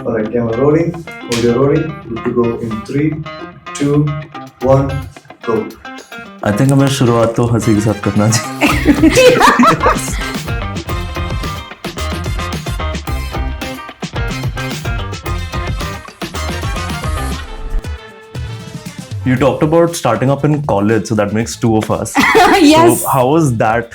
Alright, camera rolling, audio rolling, good to go in 3, 2, 1, go. I think हमें शुरुआत तो हंसी के साथ करना चाहिए. You talked about starting up in college, so that makes two of us. Yes. So how was that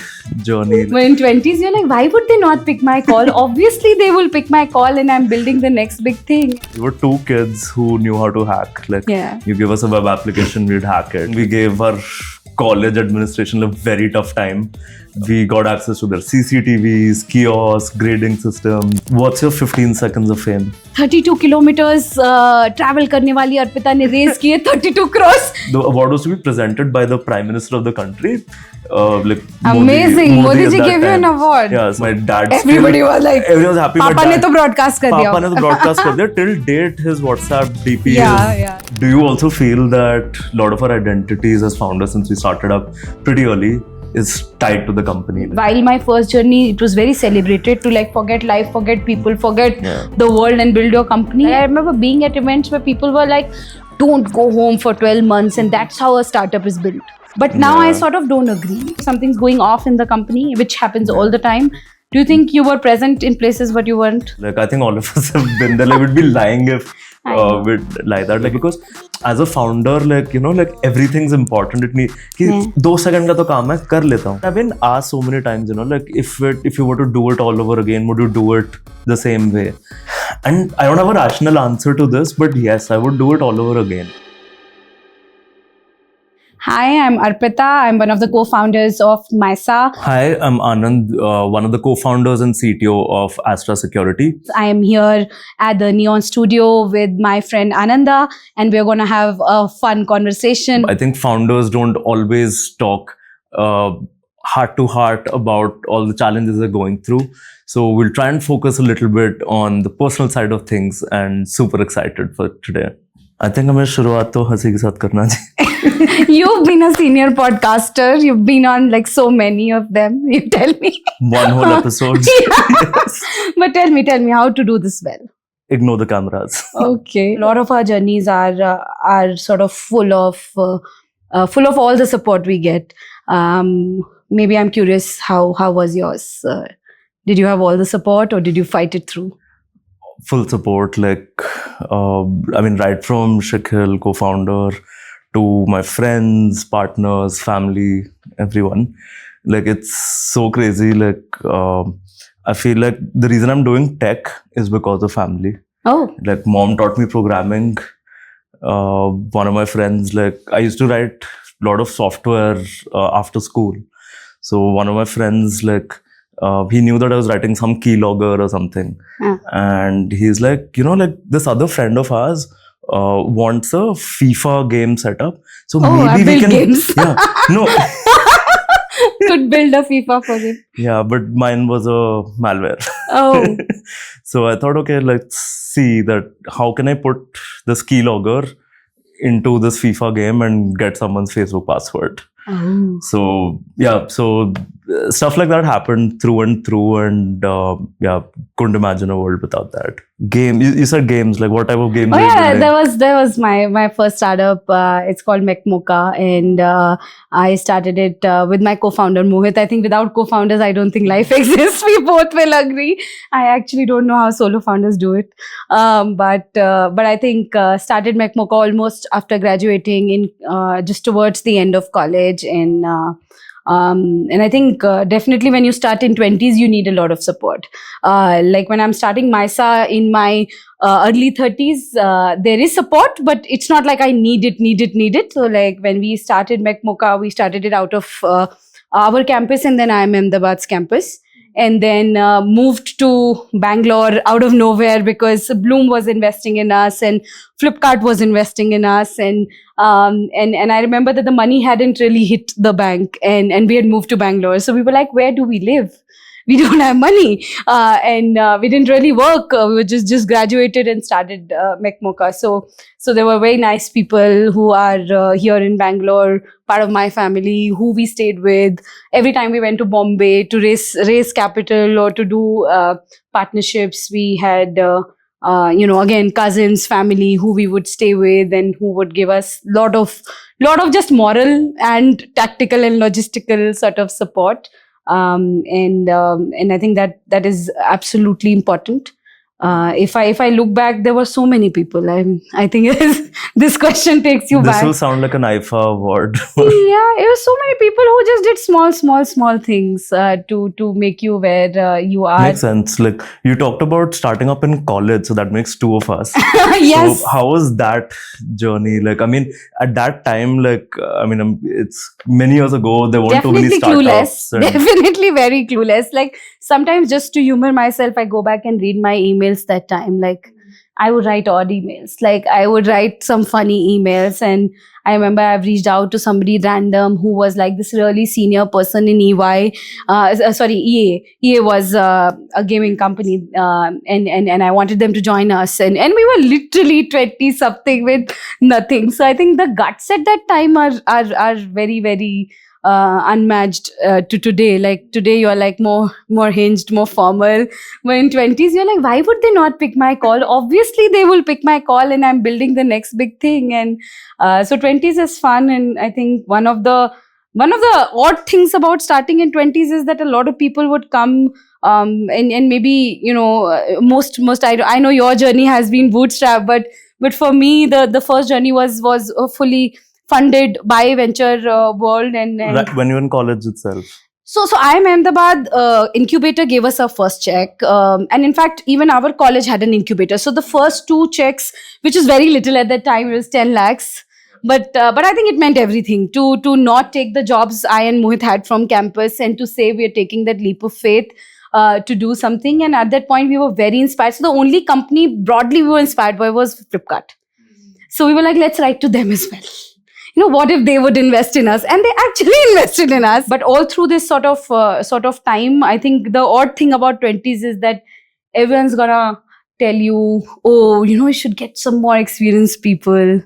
journey? When in 20s, you're like, why would they not pick my call? Obviously, they will pick my call and I'm building the next big thing. We were two kids who knew how to hack. Like, Yeah. you give us a web application, we'd hack it. We gave our college administration a very tough time. We got access to their CCTVs, kiosks, grading system. What's your 15 seconds of fame? 32 kilometers travel करने वाली अर्पिता ने race किए 32 cross. The award was to be presented by the Prime Minister of the country. Like Amazing. Modi at ji that gave you an time. award. Yes, my dad. Everybody was like, everyone was happy. My पापा ने dad- तो broadcast कर दिया. Papa ने तो broadcast कर दिया. Till date, his WhatsApp DP Yeah, is. yeah. Do you also feel that a lot of our identities as founders, since we started up pretty early, is tied to the company? While my first journey, it was very celebrated to like forget life, forget people, forget Yeah. the world and build your company. I remember being at events where people were like, don't go home for 12 months and that's how a startup is built. But now I Yeah. sort of don't agree. Something's going off in the company, which happens all the time. Do you think you were present in places but you weren't? Like, I think all of us have been there. Like, we'd be lying if I know. we'd like that. Like, because as a founder, like, you know, like everything's important. It need कि Yeah. 2 second का तो काम है, कर लेता हूँ. I've been asked so many times, you know, like if you were to do it all over again, would you do it the same way? And I don't have a rational answer to this, but yes, I would do it all over again. Hi, I'm Arpita. I'm one of the co-founders of MISA. Hi, I'm Anand, one of the co-founders and CTO of Astra Security. I am here at the Neon Studio with my friend Ananda, and we're going to have a fun conversation. I think founders don't always talk heart to heart about all the challenges they're going through. So we'll try and focus a little bit on the personal side of things, and super excited for today. I think हमें शुरुआत तो हंसी के साथ करना चाहिए. You've been a senior podcaster. You've been on like so many of them. You tell me. One whole episode. Yes. But tell me how to do this well. Ignore the cameras. Okay. A lot of our journeys are sort of full of all the support we get. Maybe I'm curious how was yours? Did you have all the support or did you fight it through? Full support, like I mean, right from Shikhil, co-founder, to my friends, partners, family, everyone. Like, it's so crazy. Like, I feel like the reason I'm doing tech is because of family. Oh, Like, mom taught me programming. One of my friends, like, I used to write a lot of software after school. So one of my friends, like, he knew that I was writing some keylogger or something. Yeah. And he's like, you know, like, this other friend of ours wants a FIFA game setup. So I maybe we build can. games. Yeah. No. could build a FIFA for him. Yeah, but mine was a malware. Oh, So I thought, okay, let's see that how can I put this keylogger into this FIFA game and get someone's Facebook password. oh. So yeah, so stuff like that happened through and through, and yeah, couldn't imagine a world without that. Game, you said games, like what type of games? Oh are you yeah, building? that was my first startup. It's called MechMocha, and I started it with my co-founder Mohit. I think without co-founders, I don't think life exists. We both will agree. I actually don't know how solo founders do it, but I think started MechMocha almost after graduating in just towards the end of college, and I think definitely when you start in 20s, you need a lot of support. Like when I'm starting MISA in my early 30s, there is support, but it's not like I need it. So like when we started MechMocha, we started it out of our campus and then IIM Ahmedabad's campus. And then moved to Bangalore out of nowhere because Bloom was investing in us and Flipkart was investing in us, and I remember that the money hadn't really hit the bank, and we had moved to Bangalore. So we were like, where do we live? We don't have money, and we didn't really work. We were just graduated and started MechMocha. So there were very nice people who are here in Bangalore, part of my family, who we stayed with. Every time we went to Bombay to raise capital or to do partnerships, we had again, cousins, family, who we would stay with and who would give us lot of just moral and tactical and logistical sort of support. And I think that is absolutely important. If I look back, there were so many people. I think this question takes you This back. will sound like an IFA award. Yeah, it was so many people who just did small things to make you where you are. Makes sense. Like you talked about starting up in college, so that makes two of us. Yes. So how was that journey? Like, I mean, at that time, like, it's many years ago. There weren't too many Definitely startups. clueless. Definitely very clueless. Like sometimes just to humor myself, I go back and read my emails that time. Like I would write odd emails. Like I would write some funny emails. And I remember I've reached out to somebody random who was like this really senior person in EY. EA. EA was a gaming company. And I wanted them to join us. And we were literally 20 something with nothing. So I think the guts at that time are very, very unmatched to today. Like today you're like more hinged, more formal. But in 20s you're like, why would they not pick my call? Obviously they will pick my call and I'm building the next big thing. And so 20s is fun. And I think one of the odd things about starting in 20s is that a lot of people would come and maybe most I know your journey has been bootstrap, but for me the first journey was fully funded by Venture World and Right, when you were in college itself. So IIM Ahmedabad incubator gave us our first check, and in fact even our college had an incubator. So the first 2 checks, which is very little at that time, it was 10 lakhs. But I think it meant everything to not take the jobs I and Mohit had from campus and to say we are taking that leap of faith to do something. And at that point we were very inspired. So the only company broadly we were inspired by was Flipkart. So we were like, let's write to them as well. What if they would invest in us? And they actually invested in us. But all through this sort of time, I think the odd thing about 20s is that everyone's gonna tell you, oh, you should get some more experienced people.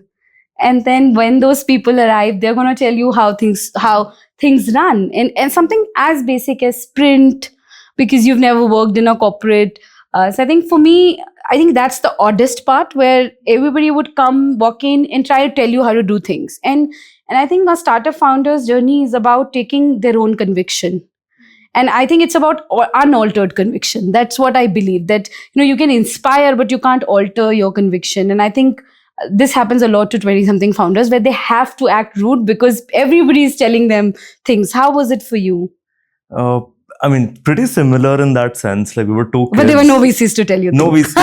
And then when those people arrive, they're gonna tell you how things run. And something as basic as sprint, because you've never worked in a corporate. So I think for me, I think that's the oddest part, where everybody would walk in and try to tell you how to do things. And I think a startup founder's journey is about taking their own conviction. And I think it's about unaltered conviction. That's what I believe, that, you can inspire, but you can't alter your conviction. And I think this happens a lot to 20-something founders, where they have to act rude because everybody is telling them things. How was it for you? Pretty similar in that sense. Like we were 2 kids. But there were no VCs to tell you. No VCs.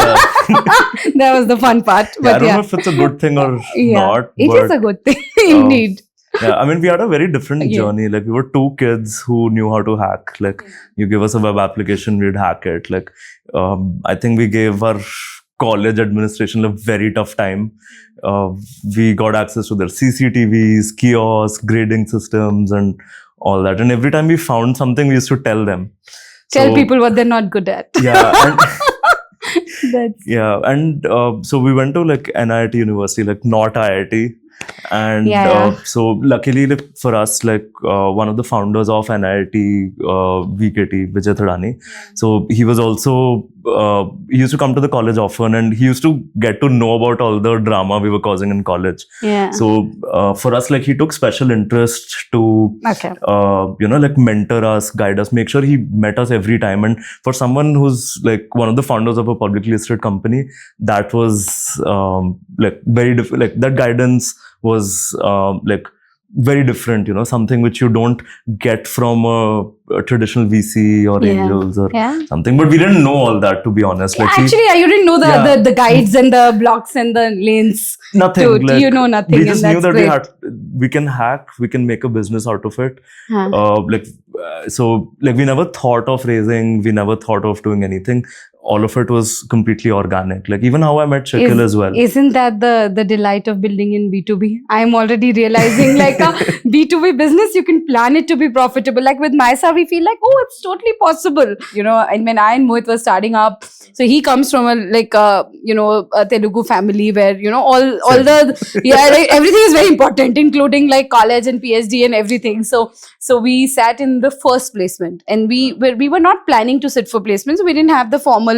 That was the fun part. I don't know if it's a good thing or not. It is a good thing, indeed. We had a very different journey. Like we were 2 kids who knew how to hack. Like you give us a web application, we'd hack it. Like I think we gave our college administration a very tough time. We got access to their CCTVs, kiosks, grading systems, and all that. And every time we found something, we used to tell them. Tell people what they're not good at. Yeah. And so we went to like NIT University, like not IIT. And so luckily for us, like one of the founders of NIT VKT, Vijay Thadani, so he was also he used to come to the college often, and he used to get to know about all the drama we were causing in college. So for us, like he took special interest to like mentor us, guide us, make sure he met us every time. And for someone who's like one of the founders of a publicly listed company, that was like very different. Like that guidance was like very different, something which you don't get from a traditional VC or angels or something. But we didn't know all that, to be honest. Like you didn't know the guides and the blocks and the lanes. Nothing. Nothing. We just knew that we can hack, we can make a business out of it. So we never thought of raising, we never thought of doing anything. All of it was completely organic. Like even how I met Shakil as well. Isn't that the delight of building in B2B? I'm already realizing like a B2B business, you can plan it to be profitable. Like with Mysa, we feel like, oh, it's totally possible. And when I and Mohit were starting up, so he comes from a Telugu family where, all the, everything is very important, including like college and PhD and everything. So we sat in the first placement, and we were not planning to sit for placements. We didn't have the formal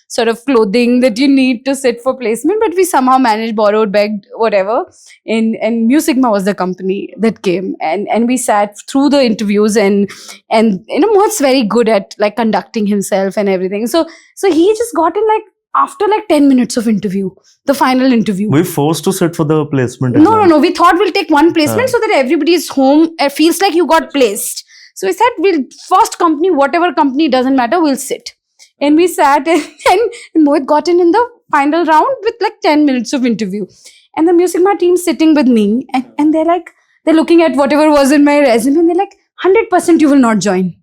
sort of clothing that you need to sit for placement, but we somehow managed, borrowed, begged, whatever. And Mu Sigma was the company that came, and we sat through the interviews, and Mohit's very good at like conducting himself and everything. So he just got in like after like 10 minutes of interview, the final interview. We forced to sit for the placement. No. We thought we'll take one placement so that everybody is home. It feels like you got placed. So we said, we'll first company, whatever company, doesn't matter, we'll sit. And we sat and Mohit got in the final round with like 10 minutes of interview. And the Mu Sigma team sitting with me, and they're looking at whatever was in my resume, and they're like, 100% you will not join.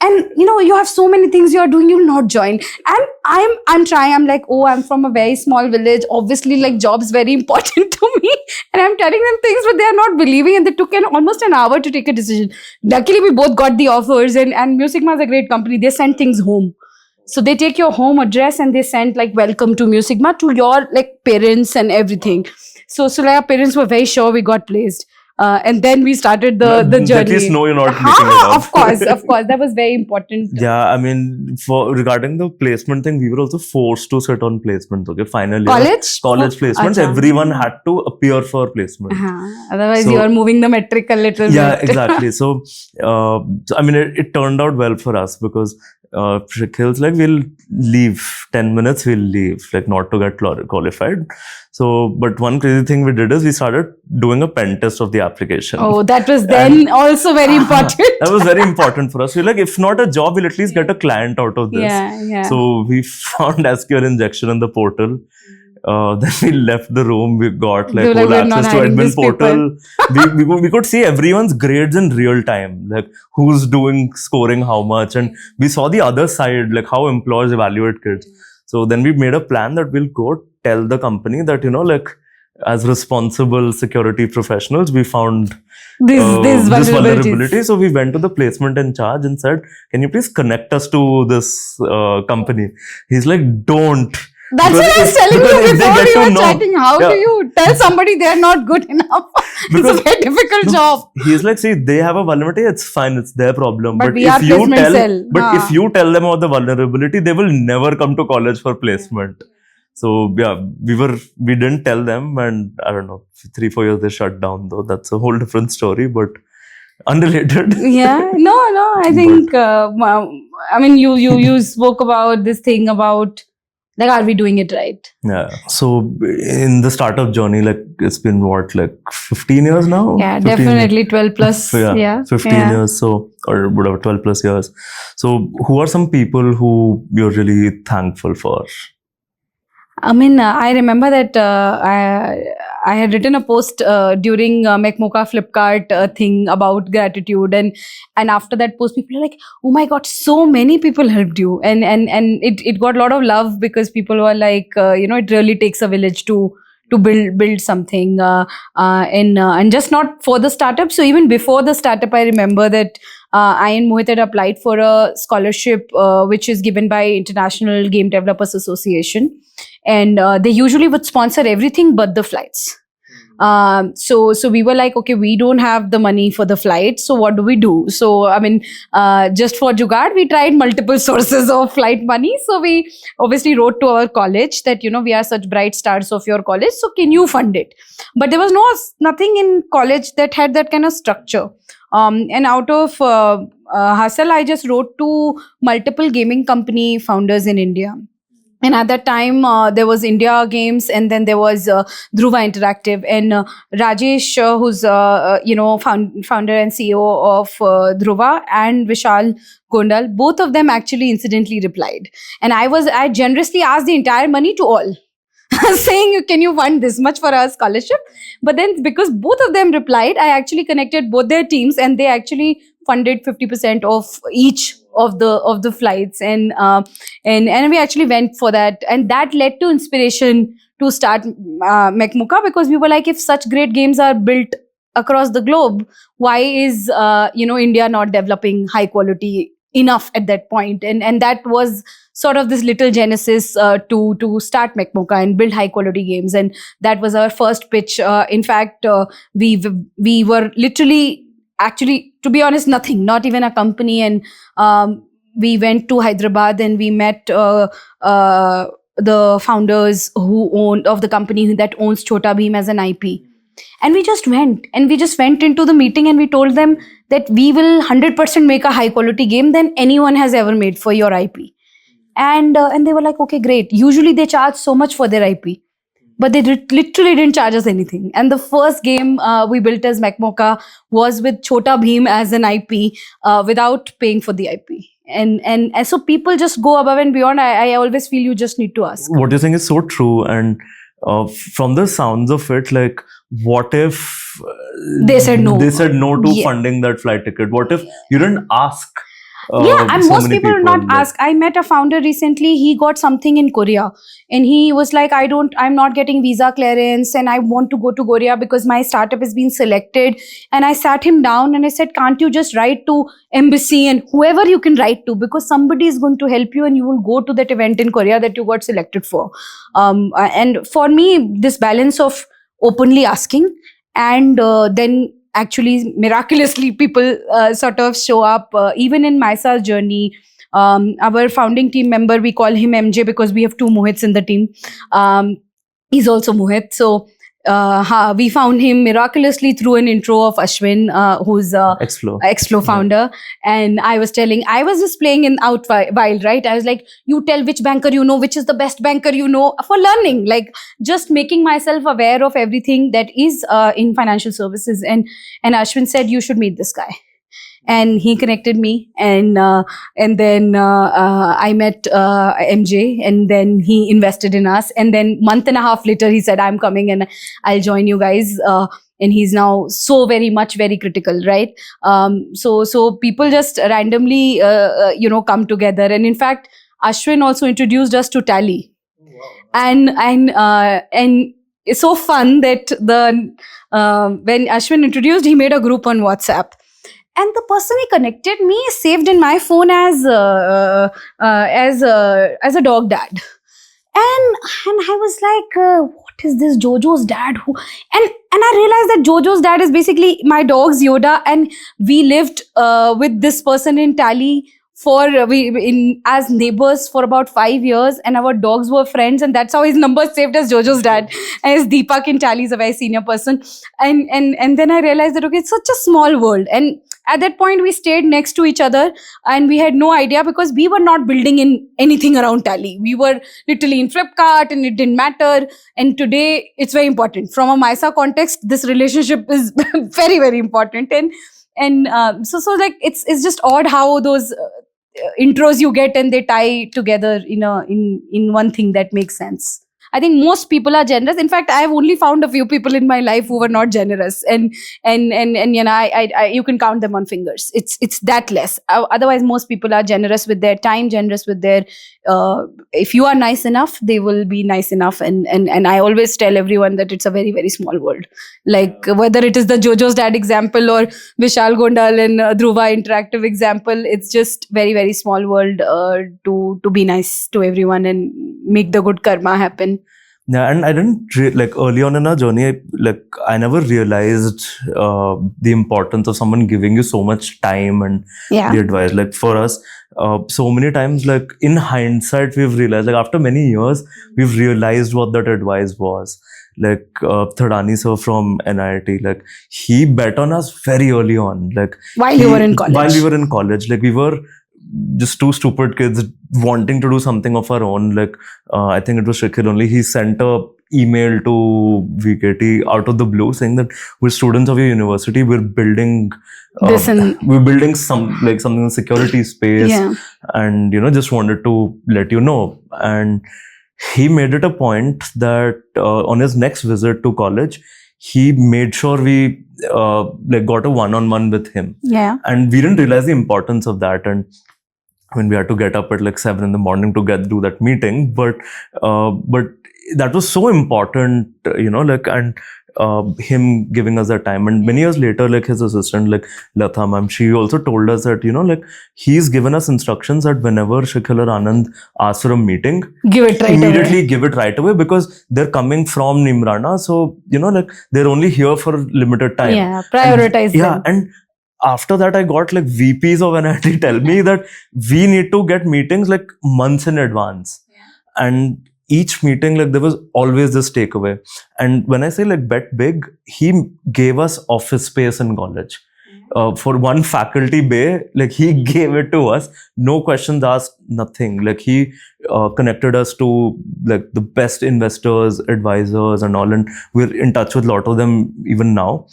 And you have so many things you are doing, you will not join. And I'm trying. I'm like, oh, I'm from a very small village. Obviously, like, job is very important to me. And I'm telling them things, but they are not believing. And they took almost an hour to take a decision. Luckily, we both got the offers. And Mu Sigma is a great company. They send things home. So they take your home address and they send like, welcome to Mu Sigma to your like parents and everything. So like our parents were very sure we got placed. And then we started the journey. At least know you're not making it up. Of course. That was very important. Yeah, I mean, regarding the placement thing, we were also forced to sit on placements. Okay, finally, college placements. Everyone had to appear for placement. Otherwise, you are moving the metric a little bit. Yeah, exactly. So, I mean, it turned out well for us because Shikhil's like, we'll leave 10 minutes, we'll leave, like, not to get qualified. So, but one crazy thing we did is we started doing a pen test of the application. Oh, that was then also very important. That was very important for us. We're like, if not a job, we'll at least get a client out of this. Yeah. So we found SQL injection in the portal. Then we left the room. We got like full access to admin portal. we could see everyone's grades in real time, like who's scoring how much, and we saw the other side, like how employers evaluate kids. So then we made a plan that we'll go tell the company that, like, as responsible security professionals, we found this vulnerability. So we went to the placement in charge and said, can you please connect us to this company? He's like, don't. That's what I was telling you before we were chatting. How do you tell somebody they're not good enough? It's a very difficult job. He's like, see, they have a vulnerability, it's fine, it's their problem. But if you tell them about the vulnerability, they will never come to college for placement. So yeah, we didn't tell them, and I don't know, 3-4 years they shut down though. That's a whole different story, but unrelated. Yeah, no, I think, I mean, you spoke about this thing about, like, are we doing it right? Yeah. So in the startup journey, like, it's been what, like 15 years now? Yeah, definitely 12 plus. 15 years. So, or whatever, 12 plus years. So who are some people who you're really thankful for? I mean, I remember that I had written a post during McMocha Flipkart thing about gratitude, and after that post, people are like, "Oh my God, so many people helped you," and it got a lot of love because people were like, it really takes a village to build something, and just not for the startup. So even before the startup, I remember that I and Mohit had applied for a scholarship which is given by International Game Developers Association. And they usually would sponsor everything but the flights. So we were like, okay, we don't have the money for the flight. So what do we do? So, I mean, just for Jugaad, we tried multiple sources of flight money. So we obviously wrote to our college that, we are such bright stars of your college. So can you fund it? But there was nothing in college that had that kind of structure. And out of hustle, I just wrote to multiple gaming company founders in India. And at that time, there was India Games, and then there was Dhruva Interactive. And Rajesh, who's founder and CEO of Dhruva, and Vishal Gondal, both of them actually incidentally replied. And I generously asked the entire money to all, saying, can you fund this much for our scholarship? But then because both of them replied, I actually connected both their teams, and they actually funded 50% of each of the flights, and we actually went for that, and that led to inspiration to start McMocha, because we were like, if such great games are built across the globe, why is India not developing high quality enough at that point? And that was sort of this little genesis to start McMocha and build high quality games, and that was our first pitch. In fact, we were literally, actually, to be honest, nothing, not even a company. And we went to Hyderabad and we met the founders of the company that owns Chota Bheem as an IP. And we just went into the meeting and we told them that we will 100% make a high quality game than anyone has ever made for your IP. And they were like, okay, great. Usually they charge so much for their IP, but they literally didn't charge us anything. And the first game we built as Mechmocha was with Chota Bheem as an IP without paying for the IP. And so people just go above and beyond. I always feel you just need to ask. What you're saying is so true. And from the sounds of it, like, what if They said no. They said no to Yeah. funding that flight ticket. What if you didn't ask? And so most many people do not like- ask. I met a founder recently. He got something in Korea and he was like, I'm not getting visa clearance and I want to go to Korea because my startup has been selected. And I sat him down and I said, can't you just write to embassy and whoever you can write to, because somebody is going to help you and you will go to that event in Korea that you got selected for. And for me, this balance of openly asking and then actually miraculously people sort of show up. Even in Maisa's journey, our founding team member, we call him MJ because we have two Mohits in the team. He's also Mohit. So we found him miraculously through an intro of Ashwin, who's Xflow founder. And I was just playing in out wild, right? I was like, you tell which banker you know, which is the best banker you know, for learning, like just making myself aware of everything that is in financial services. And Ashwin said, you should meet this guy. And he connected me, and then I met MJ, and then he invested in us. And then month and a half later, he said, "I'm coming and I'll join you guys." And he's now so very critical, right? So people just randomly, come together. And in fact, Ashwin also introduced us to Tally, and it's so fun that when Ashwin introduced, he made a group on WhatsApp. And the person he connected me is saved in my phone as a dog dad. And I was like, what is this Jojo's dad? And I realized that Jojo's dad is basically my dog's Yoda. And we lived with this person in Tally as neighbors for about 5 years, and our dogs were friends, and that's how his number saved as Jojo's dad. And his Deepak in Tally is a very senior person. And then I realized that, okay, it's such a small world. And at that point, we stayed next to each other and we had no idea because we were not building in anything around Tally. We were literally in Flipkart and it didn't matter. And today it's very important. From a Maisa context, this relationship is very, very important. And so like it's just odd how those intros you get and they tie together in one thing that makes sense. I think most people are generous. In fact, I have only found a few people in my life who were not generous, and you can count them on fingers. It's that less. Otherwise, most people are generous with their time, generous with their. If you are nice enough, they will be nice enough. And I always tell everyone that it's a very, very small world. Like whether it is the Jojo's dad example or Vishal Gondal and Dhruva Interactive example, it's just very, very small world to be nice to everyone and make the good karma happen. Yeah, and I didn't early on in our journey, I never realized the importance of someone giving you so much time and the advice. Like for us, so many times, like in hindsight, we've realized, like after many years, we've realized what that advice was. Like Thadani sir from NIT, like he bet on us very early on. Like while you were in college. While we were in college, like we were just two stupid kids wanting to do something of our own. Like I think it was Shikhar only. He sent a email to VKT out of the blue saying that we're students of your university. We're building something in security space, and just wanted to let you know. And he made it a point that on his next visit to college, he made sure we got a one-on-one with him. Yeah, and we didn't realize the importance of that. And when we had to get up at 7 a.m. to do that meeting, but that was so important, and him giving us that time. And many years later, his assistant, Latha ma'am, she also told us that, he's given us instructions that whenever Shikhar or Anand asks for a meeting, give it right away, because they're coming from Nimrana. So, they're only here for limited time. Yeah, prioritize them. And after that, I got like VPs of NIT tell me that we need to get meetings like months in advance. And each meeting, like there was always this takeaway. And when I say like bet big, he gave us office space in college. For one faculty bay, like he gave it to us, no questions asked, nothing. Like he connected us to like the best investors, advisors and all, and we're in touch with a lot of them even now.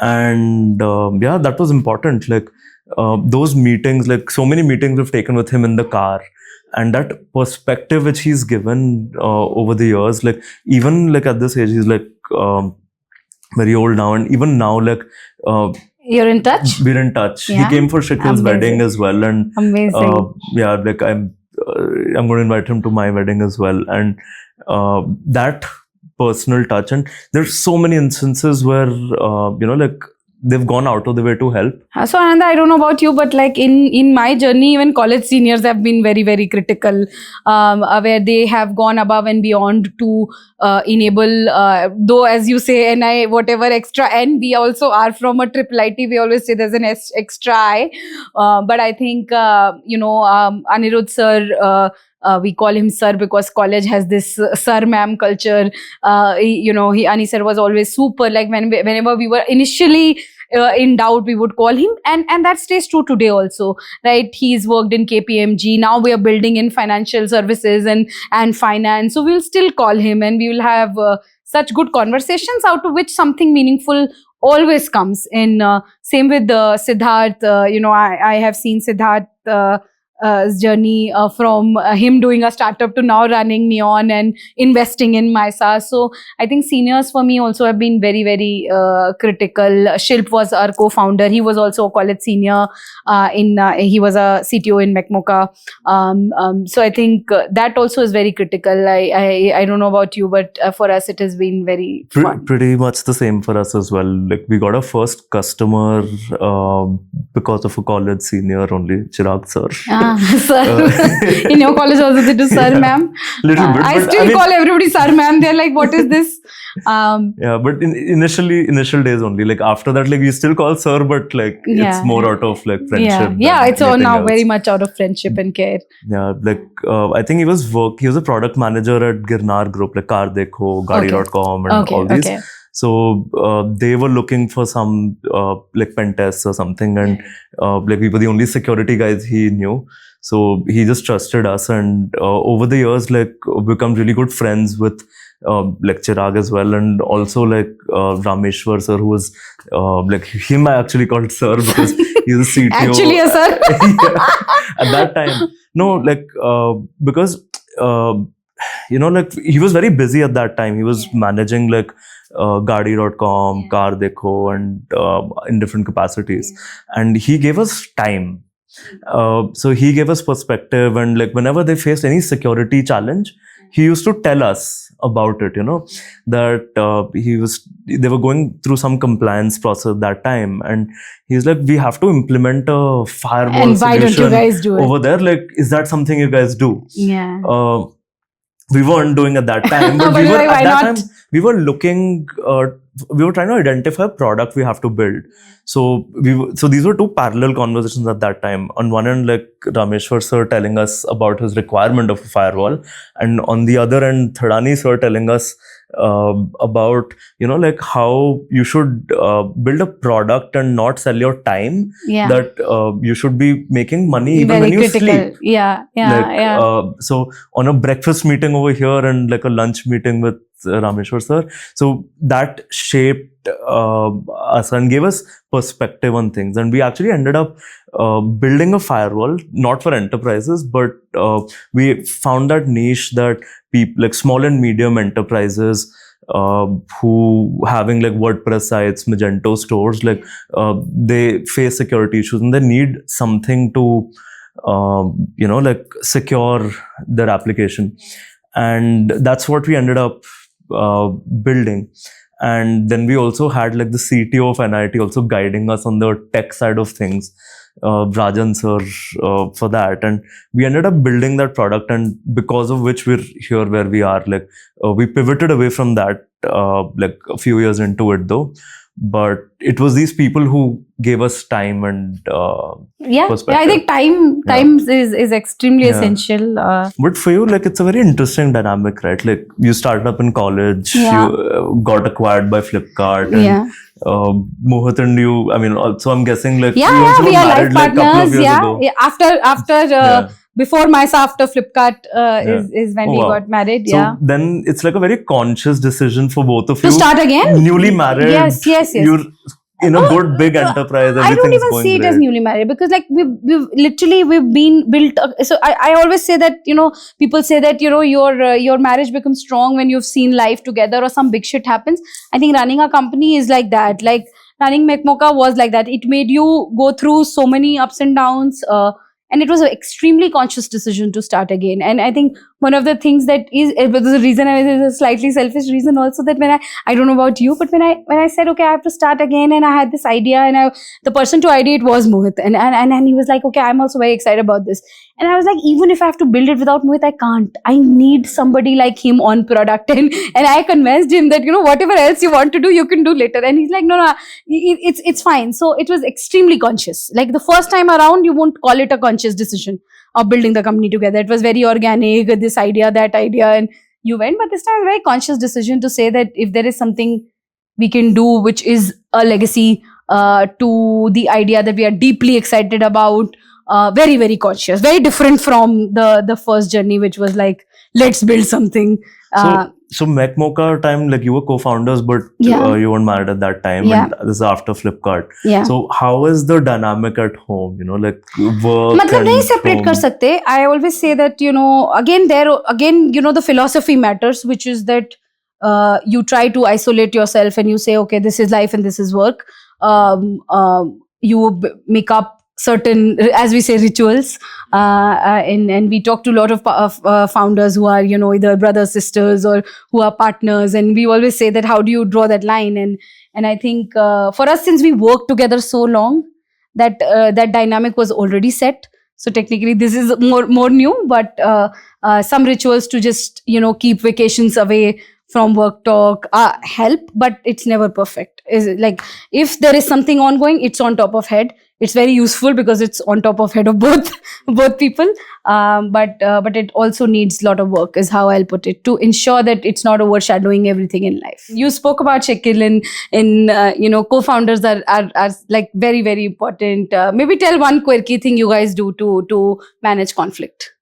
And yeah, that was important. Like those meetings, like so many meetings we've taken with him in the car, and that perspective which he's given over the years, like even like at this age, he's like very old now, and even now, like you're in touch? We're in touch. Yeah? He came for Shakil's Amazing. wedding as well, and Amazing. yeah, like I'm going to invite him to my wedding as well, and that personal touch. And there's so many instances where like they've gone out of the way to help. So Ananda, I don't know about you, but like in my journey, even college seniors have been very, very critical, where they have gone above and beyond to enable, though as you say, NI, whatever extra, and we also are from a triple IT, we always say there's an extra I. But I think, Anirudh sir, we call him sir because college has this sir ma'am culture. Ani sir was always super, like whenever we were initially in doubt, we would call him, and that stays true today also, right? He's worked in KPMG. Now we are building in financial services and finance, so we'll still call him, and we will have such good conversations out of which something meaningful always comes in. Same with Siddharth. I have seen Siddharth journey from him doing a startup to now running Neon and investing in Mysa. So I think seniors for me also have been very, very critical. Shilp was our co-founder. He was also a college senior. He was a CTO in McMocha. So I think that also is very critical. I don't know about you, but for us it has been very fun. Pretty much the same for us as well. Like we got our first customer because of a college senior only, Chirag sir. Sir. In your college also they do sir, ma'am. Little bit. I still call everybody sir, ma'am. They're like, what is this? Yeah, but initial days only. Like after that, like we still call sir, but like it's more out of like friendship. Yeah, it's all now very much out of friendship and care. Yeah, like I think he was a product manager at Girnar Group, like Car Dekho, Gaadi.com and all these. Okay. So they were looking for some like pen tests or something, and like we were the only security guys he knew. So he just trusted us, and over the years, like become really good friends with like Chirag as well, and also like Rameshwar sir, who was like him I actually called sir because he's a CTO. Actually a sir. At that time, no, like because like he was very busy at that time. He was managing like Gaadi.com, Car Dekho, and in different capacities, and he gave us time. So he gave us perspective, and like whenever they faced any security challenge, he used to tell us about it, that they were going through some compliance process at that time, and he's like, we have to implement a firewall and why solution don't you guys do it over there? Like, is that something you guys do? Yeah. We weren't doing at that time, but we were looking, we were trying to identify a product we have to build. So these were two parallel conversations at that time. On one end, like Rameshwar sir telling us about his requirement of a firewall, and on the other end, Thadani sir telling us about like how you should build a product and not sell your time. Yeah. That you should be making money even very when you critical. sleep. Yeah. So on a breakfast meeting over here and like a lunch meeting with Rameshwar sir, so that shaped us and gave us perspective on things, and we actually ended up building a firewall, not for enterprises, but we found that niche that people like small and medium enterprises who having like WordPress sites, Magento stores, like they face security issues and they need something to like secure their application, and that's what we ended up building. And then we also had like the CTO of NIT also guiding us on the tech side of things, Rajan sir, for that, and we ended up building that product, and because of which we're here where we are. Like we pivoted away from that like a few years into it though, but it was these people who gave us time and Yeah, I perspective. think time is extremely Yeah. essential. But for you, like, it's a very interesting dynamic, right? Like, you started up in college, Yeah. you got acquired by Flipkart, and Yeah. Mohit and you, I mean, also I'm guessing, like, Yeah, you also we got are life married like a couple of partners. years Yeah, ago. yeah. After Yeah. before Mysa, after Flipkart Yeah. is when Oh, we wow. got married. So Yeah, then it's like a very conscious decision for both of to you. start again. Newly married. Yes. You're in a Oh, good big enterprise. I don't Everything's even going see it great. as newly married, because like we've been built. So I always say that, people say that, your marriage becomes strong when you've seen life together or some big shit happens. I think running a company is like that. Like running McMocha was like that. It made you go through so many ups and downs. And it was an extremely conscious decision to start again. And I think one of the things that but the reason is a slightly selfish reason also, that when I don't know about you, but when I said, okay, I have to start again, and I had this idea, and the person to idea it was Mohit, and he was like, okay, I'm also very excited about this. And I was like, even if I have to build it without Mohit, I can't. I need somebody like him on product. And I convinced him that, whatever else you want to do, you can do later. And he's like, no, it's fine. So it was extremely conscious. Like the first time around, you won't call it a conscious decision of building the company together. It was very organic, this idea, that idea, and you went. But this time, a very conscious decision to say that if there is something we can do which is a legacy to the idea that we are deeply excited about, very, very conscious, very different from the first journey, which was like, let's build something. So McMocha time, like, you were co-founders, but Yeah. you weren't married at that time, Yeah. and this is after Flipkart. Yeah. So how is the dynamic at home? Like work. मतलब and नहीं separate home? कर सकते. I always say that, again, the philosophy matters, which is that you try to isolate yourself and you say, okay, this is life and this is work. You make up certain, as we say, rituals, and we talk to a lot of founders who are, either brothers, sisters, or who are partners, and we always say that how do you draw that line? And I think for us, since we worked together so long, that dynamic was already set. So technically this is more new, but some rituals to just keep vacations away from work talk help, but it's never perfect. Is it like, if there is something ongoing, it's on top of head. It's very useful because it's on top of head of both people, but it also needs a lot of work, is how I'll put it, to ensure that it's not overshadowing everything in life. You spoke about Shakil, in co-founders are like very, very important. Maybe tell one quirky thing you guys do to manage conflict.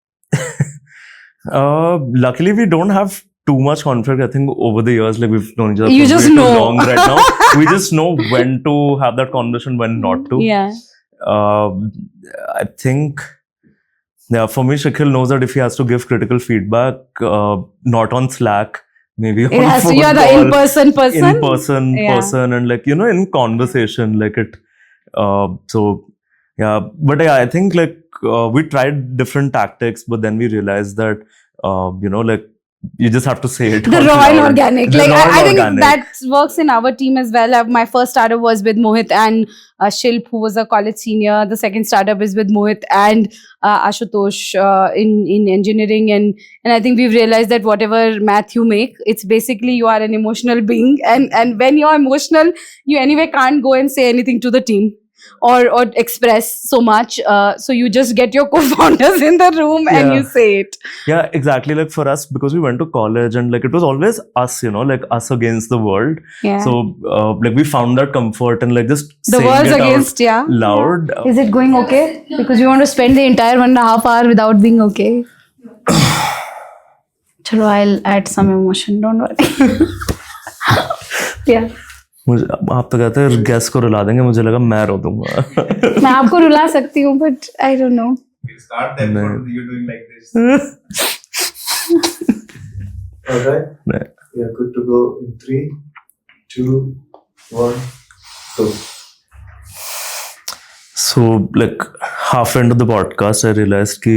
Luckily, we don't have too much conflict. I think over the years, like, we've known each other You for just way too know. long right now. We just know when to have that conversation, when not to. Yeah. I think, yeah, for me, Shakil knows that if he has to give critical feedback, not on Slack, maybe on It has to, phone you're the call, in-person person. in-person Yeah. person, and like, in conversation, like it. So yeah, but yeah, I think like we tried different tactics, but then we realized that like, you just have to say it. The out raw and loud. organic. The Like raw and I think organic. that works in our team as well. My first startup was with Mohit and Shilp, who was a college senior. The second startup is with Mohit and Ashutosh in engineering, and I think we've realized that whatever math you make, it's basically you are an emotional being, and when you're emotional, you anyway can't go and say anything to the team or express so much. So you just get your co-founders in the room and Yeah. you say it. Yeah, exactly. Like for us, because we went to college and like it was always us, like us against the world. Yeah. So like we found that comfort and like just The saying words it against, out yeah. loud. Is it going okay? Because you want to spend the entire 1.5 hours without being okay. Chalo, I'll add some emotion. Don't worry. Yeah. मुझे आप तो कहते हैं gas को रुला देंगे, मुझे लगा मैं रो दूंगा. मैं आपको रुला सकती हूँ, but I don't know. We start the episode with you doing like this. Alright, Right. we are good to go in 3, 2, 1, go. So like half into the podcast, I realized कि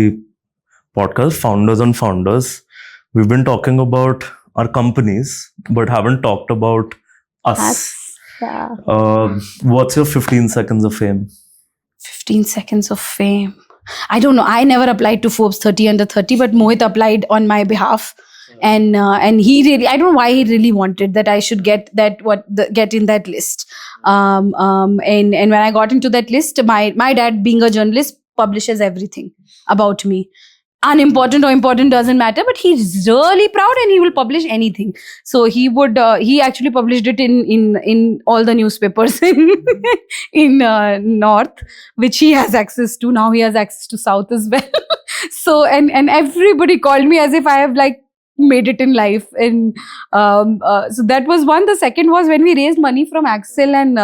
podcast founders on founders, we've been talking about our companies, but haven't talked about us. Yeah. What's your 15 seconds of fame? 15 seconds of fame. I don't know. I never applied to Forbes 30 under 30, but Mohit applied on my behalf. and he really, I don't know why he really wanted that I should get get in that list. And when I got into that list, my dad, being a journalist, publishes everything about me. Unimportant or important doesn't matter, but he's really proud and he will publish anything. So he actually published it in all the newspapers in North, which he has access to. Now he has access to South as well. So and everybody called me as if I have like made it in life. And so that was one. The second was when we raised money from Axel and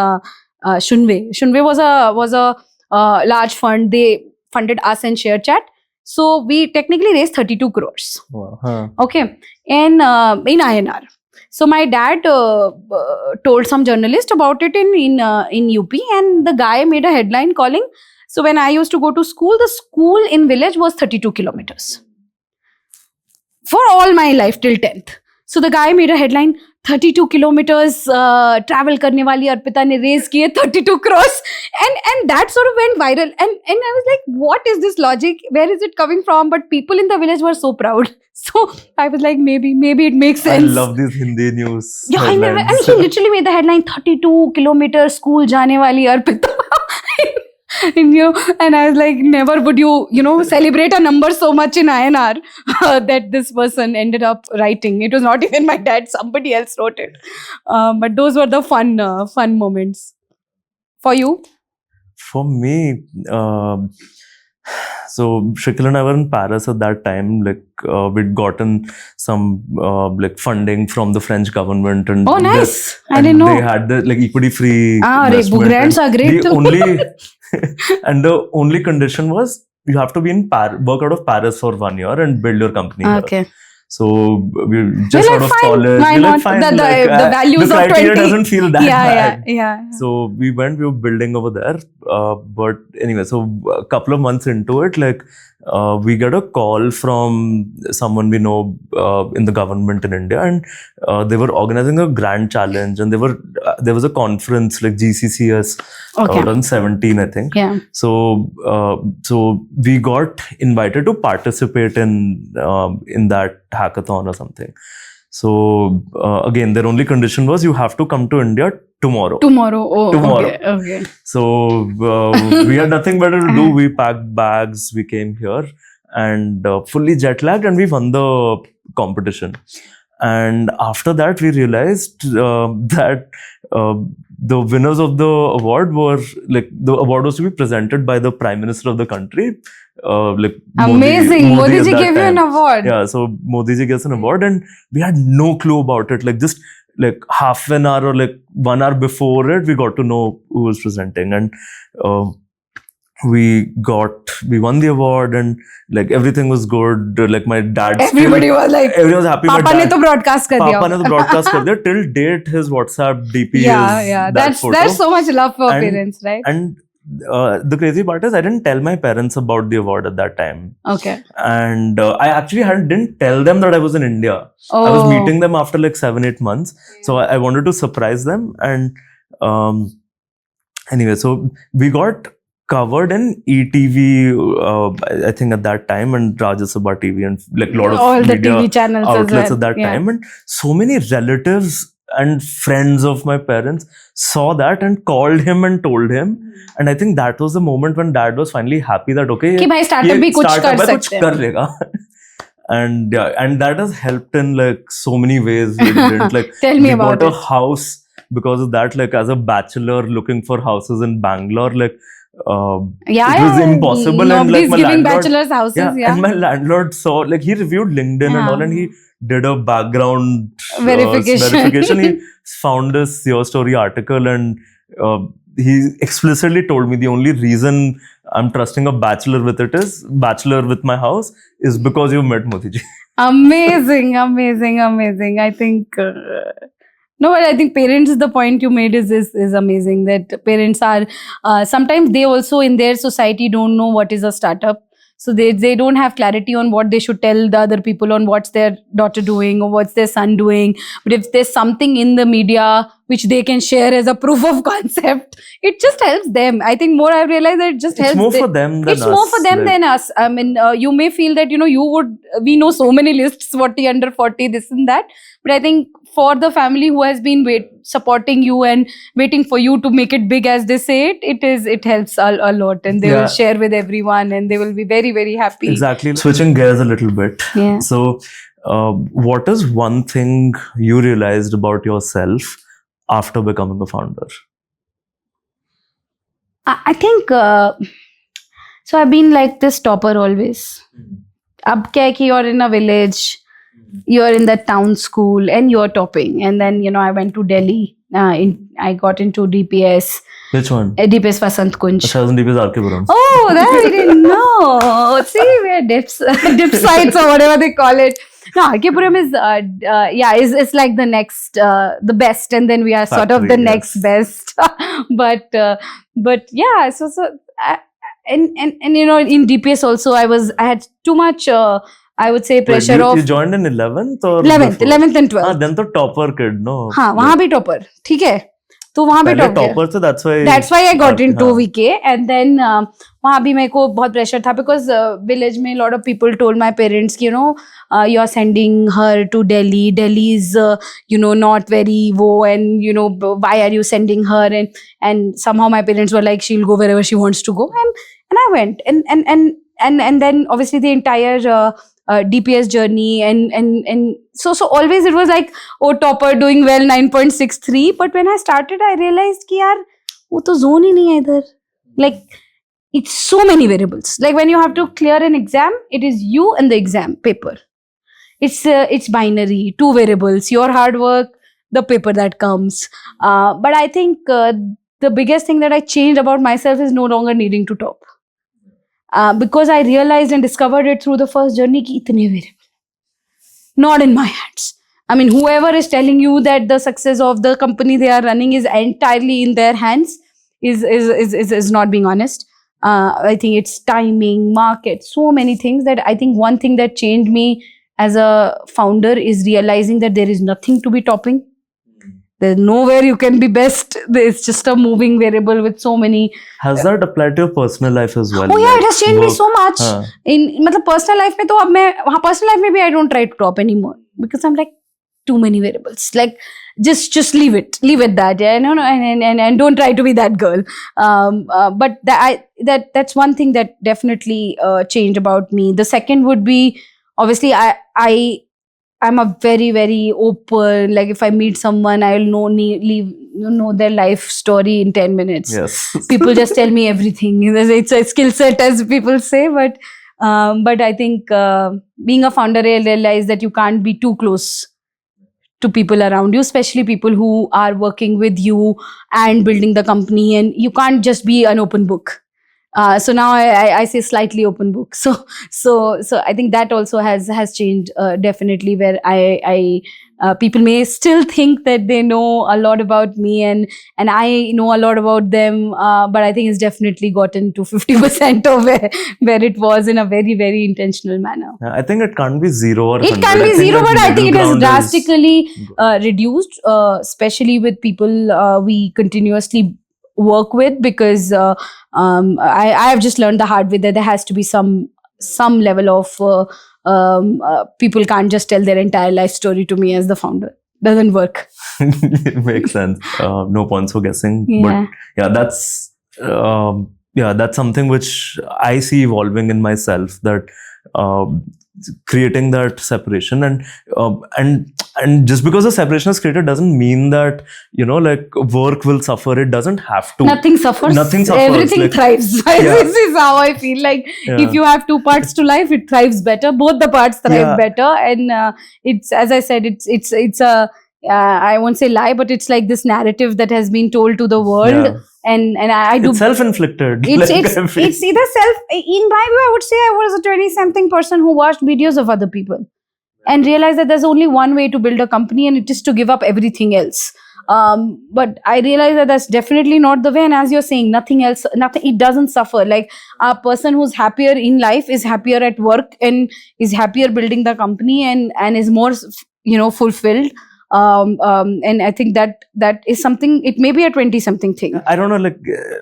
Shunway. Shunway was a large fund. They funded us and ShareChat. So we technically raised 32 crores. Wow. Huh. Okay. And in INR. So my dad told some journalist about it in UP, and the guy made a headline calling. So when I used to go to school, the school in village was 32 kilometers. For all my life till 10th. So the guy made a headline, 32 kilometers travel karne wali Arpita ne raise kiye 32 crores. And that sort of went viral. And I was like, what is this logic? Where is it coming from? But people in the village were so proud. So I was like, maybe it makes sense. I love these Hindi news. Yeah, I headlines. mean, he literally made the headline, 32 kilometers school jane wali Arpita. And I was like, never would you celebrate a number so much in INR that this person ended up writing. It was not even my dad, somebody else wrote it. But those were the fun moments. For you? For me, so Shakil and I were in Paris at that time. Like we'd gotten some like funding from the French government, and Oh, nice. I and didn't know. they had the like equity free. Grants are great. And the only condition was you have to be in work out of Paris for 1 year and build your company. Here. Okay. So we just We're out like, of fine. college. Why we're not? like, fine, The like, values the of criteria 20. doesn't feel that bad. Yeah. So we were building over there. But anyway, so a couple of months into it, like we get a call from someone we know in the government in India, and they were organizing a grand challenge, and there was a conference like GCCS around 17, I think. Yeah. So we got invited to participate in that hackathon or something. So again, their only condition was you have to come to India tomorrow. Tomorrow. Tomorrow. Okay. So we had nothing better to do. We packed bags, we came here, and fully jet lagged, and we won the competition. And after that, we realized that the winners of the award were like, the award was to be presented by the Prime Minister of the country. Like Amazing. Modi at ji that gave you an time. award. Yeah, so Modi ji gets an award, and we had no clue about it. Like just like half an hour or like 1 hour before it, we got to know who was presenting, and we won the award, and like everything was good. Like my dad, Everybody was like, everyone was happy. Papa ne to broadcast kar diya. Papa ne to broadcast kar diya. Till date, his WhatsApp DP is that photo. That's so much love for And- parents, right? And the crazy part is I didn't tell my parents about the award at that time. Okay. And I actually didn't tell them that I was in India. Oh. I was meeting them after like 7-8 months. So I wanted to surprise them. And anyway, so we got covered in ETV, I think at that time, and Rajya Sabha TV, and like a lot of all the media TV channels as outlets well. at that Yeah. time. And so many relatives and friends of my parents saw that and called him and told him. And I think that was the moment when dad was finally happy that okay, कि भाई startup भी कुछ कर सकते हैं. कर लेगा. And yeah, and that has helped in like so many ways. We didn't, like Tell me we about bought a it. house because of that. Like as a bachelor looking for houses in Bangalore, like it was impossible. Nobody's And like my giving landlord, bachelor's houses. Yeah. and my landlord saw, like he reviewed LinkedIn and all, and he did a background Verification. He found this Your Story article, and he explicitly told me the only reason I'm trusting a bachelor with my house is because you met Modi ji. Amazing. I think no, but I think parents, the point you made is amazing, that parents are sometimes they also in their society don't know what is a startup. So they don't have clarity on what they should tell the other people on what's their daughter doing or what's their son doing. But if there's something in the media which they can share as a proof of concept. It just helps them. I think more I've realized that it just It's helps more them. for them than It's us. more for them like- than us. I mean, you may feel that, we know so many lists, 40 under 40, this and that. But I think for the family who has been supporting you and waiting for you to make it big, as they say it helps a lot. And they Yeah. will share with everyone and they will be very, very happy. Exactly. Switching gears a little bit. Yeah. So, what is one thing you realized about yourself after becoming a founder? I think, so I've been like this topper always. Ab kya hai ki you're in a village, you're in the town school and you're topping. And then, I went to Delhi. I got into DPS, Which one? DPS Vasant Kunj. Achha, I was in DP's Arkeburam. Oh, that we didn't know. See, we're dip sites or whatever they call it. No, Arkepuram is is like the next, the best, and then we are sort of Factory, the yes. next best. but yeah, so and in DPS also I had too much. I would say Wait, pressure you, of you joined in 11th or 11th, before? 11th and Ah, 12th. then तो topper kid, no? हाँ, वहाँ भी topper, ठीक है? तो वहाँ भी पहले top गया. topper थे, that's why. That's why I got into हाँ. VK, and then वहाँ भी मेरे को बहुत pressure था because village में a lot of people told my parents कि you are sending her to Delhi. Delhi is not very wo, and why are you sending her? And somehow my parents were like, she'll go wherever she wants to go, and I went, and then obviously the entire DPS journey and so always it was like, oh, topper doing well, 9.63. But when I started, I realized कि यार वो तो zone ही नहीं है इधर. Like it's so many variables. Like when you have to clear an exam, it is you and the exam paper. It's binary, two variables, your hard work, the paper that comes. But I think the biggest thing that I changed about myself is no longer needing to top. Because I realized and discovered it through the first journey ki itne variable. Not in my hands. I mean, whoever is telling you that the success of the company they are running is entirely in their hands is not being honest. I think it's timing, market, so many things that I think one thing that changed me as a founder is realizing that there is nothing to be topping. There's nowhere you can be best. It's just a moving variable with so many. Has that applied to your personal life as well? Oh yeah, it Like has changed me work- so much. हाँ. In personal life में तो अब मैं personal life में भी I don't try to top anymore because I'm like too many variables. Like just leave it that, yeah, and don't try to be that girl. But that's one thing that definitely changed about me. The second would be obviously I'm a very, very open. Like if I meet someone, I will know their life story in 10 minutes. Yes. People just tell me everything. It's a skill set, as people say. But I think being a founder, I realized that you can't be too close to people around you, especially people who are working with you and building the company. And you can't just be an open book. So now I say slightly open book. So I think that also has changed definitely. Where I people may still think that they know a lot about me and I know a lot about them, but I think it's definitely gotten to 50% of where it was in a very, very intentional manner. I think it can't be zero or It 100. can be zero, that but I think it has middle ground is- drastically reduced, especially with people we continuously work with, because I have just learned the hard way that there has to be some level of people can't just tell their entire life story to me as the founder. Doesn't work. It makes sense. No points for guessing. Yeah. But that's something which I see evolving in myself, that creating that separation and just because the separation is created doesn't mean that like work will suffer. It doesn't have to. Nothing suffers. Nothing suffers, Everything like- thrives. Yeah. This is how I feel. Like Yeah. if you have two parts to life, it thrives better. Both the parts thrive Yeah. better. And it's, as I said, it's a I won't say lie, but it's like this narrative that has been told to the world. Yeah. And I do. It's self-inflicted. It's Like, it's I feel- it's either self. In my view, I would say I was a 20-something person who watched videos of other people and realized that there's only one way to build a company, and it is to give up everything else. But I realized that that's definitely not the way. And as you're saying, nothing else, it doesn't suffer. Like a person who's happier in life is happier at work and is happier building the company and is more, fulfilled. and I think that is something. It may be a 20-something thing. I don't know,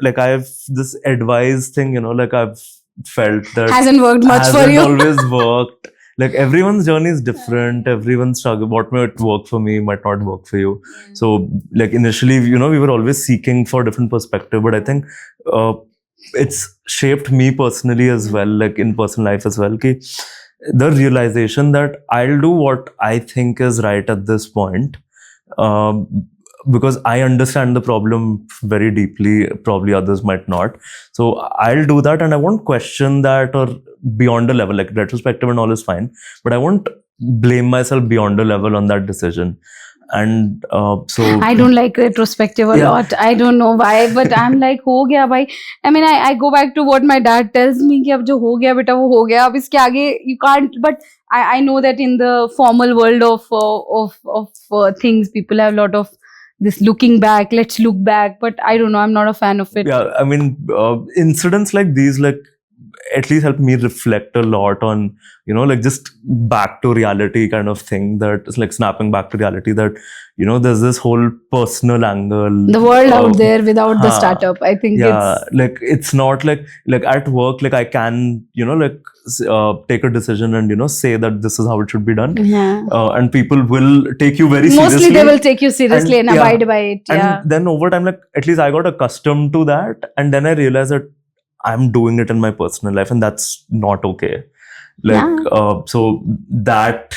like I have this advice thing, you know, like I've felt that Hasn't worked much for hasn't you. always worked. Like everyone's journey is different. Everyone's struggle. What might work for me might not work for you. So like initially, you know, we were always seeking for different perspective, but I think it's shaped me personally as well, like in personal life as well. Ki the realization that I'll do what I think is right at this point, because I understand the problem very deeply. Probably others might not. So I'll do that, and I won't question that or beyond a level. Like retrospective and all is fine, but I won't blame myself beyond a level on that decision. And so I don't like retrospective a Yeah. lot. I don't know why, but I'm like, हो गया भाई. I mean, I go back to what my dad tells me कि अब जो हो गया बेटा वो हो गया. अब इसके आगे you can't. But I know that in the formal world of things, people have a lot of this looking back. Let's look back. But I don't know. I'm not a fan of it. yeah, I mean, incidents like these, like at least help me reflect a lot on, you know, like just back to reality kind of thing. That is like snapping back to reality. That, you know, there's this whole personal angle. The world out there without the Huh. startup. I think Yeah, it's like it's not like at work, like I can, you know, like take a decision and, you know, say that this is how it should be done. yeah. And people will take you very Mostly seriously. they will take you seriously and yeah. abide by it. Yeah. And then over time, like at least I got accustomed to that, and then I realized that I'm doing it in my personal life, and that's not okay. Like so that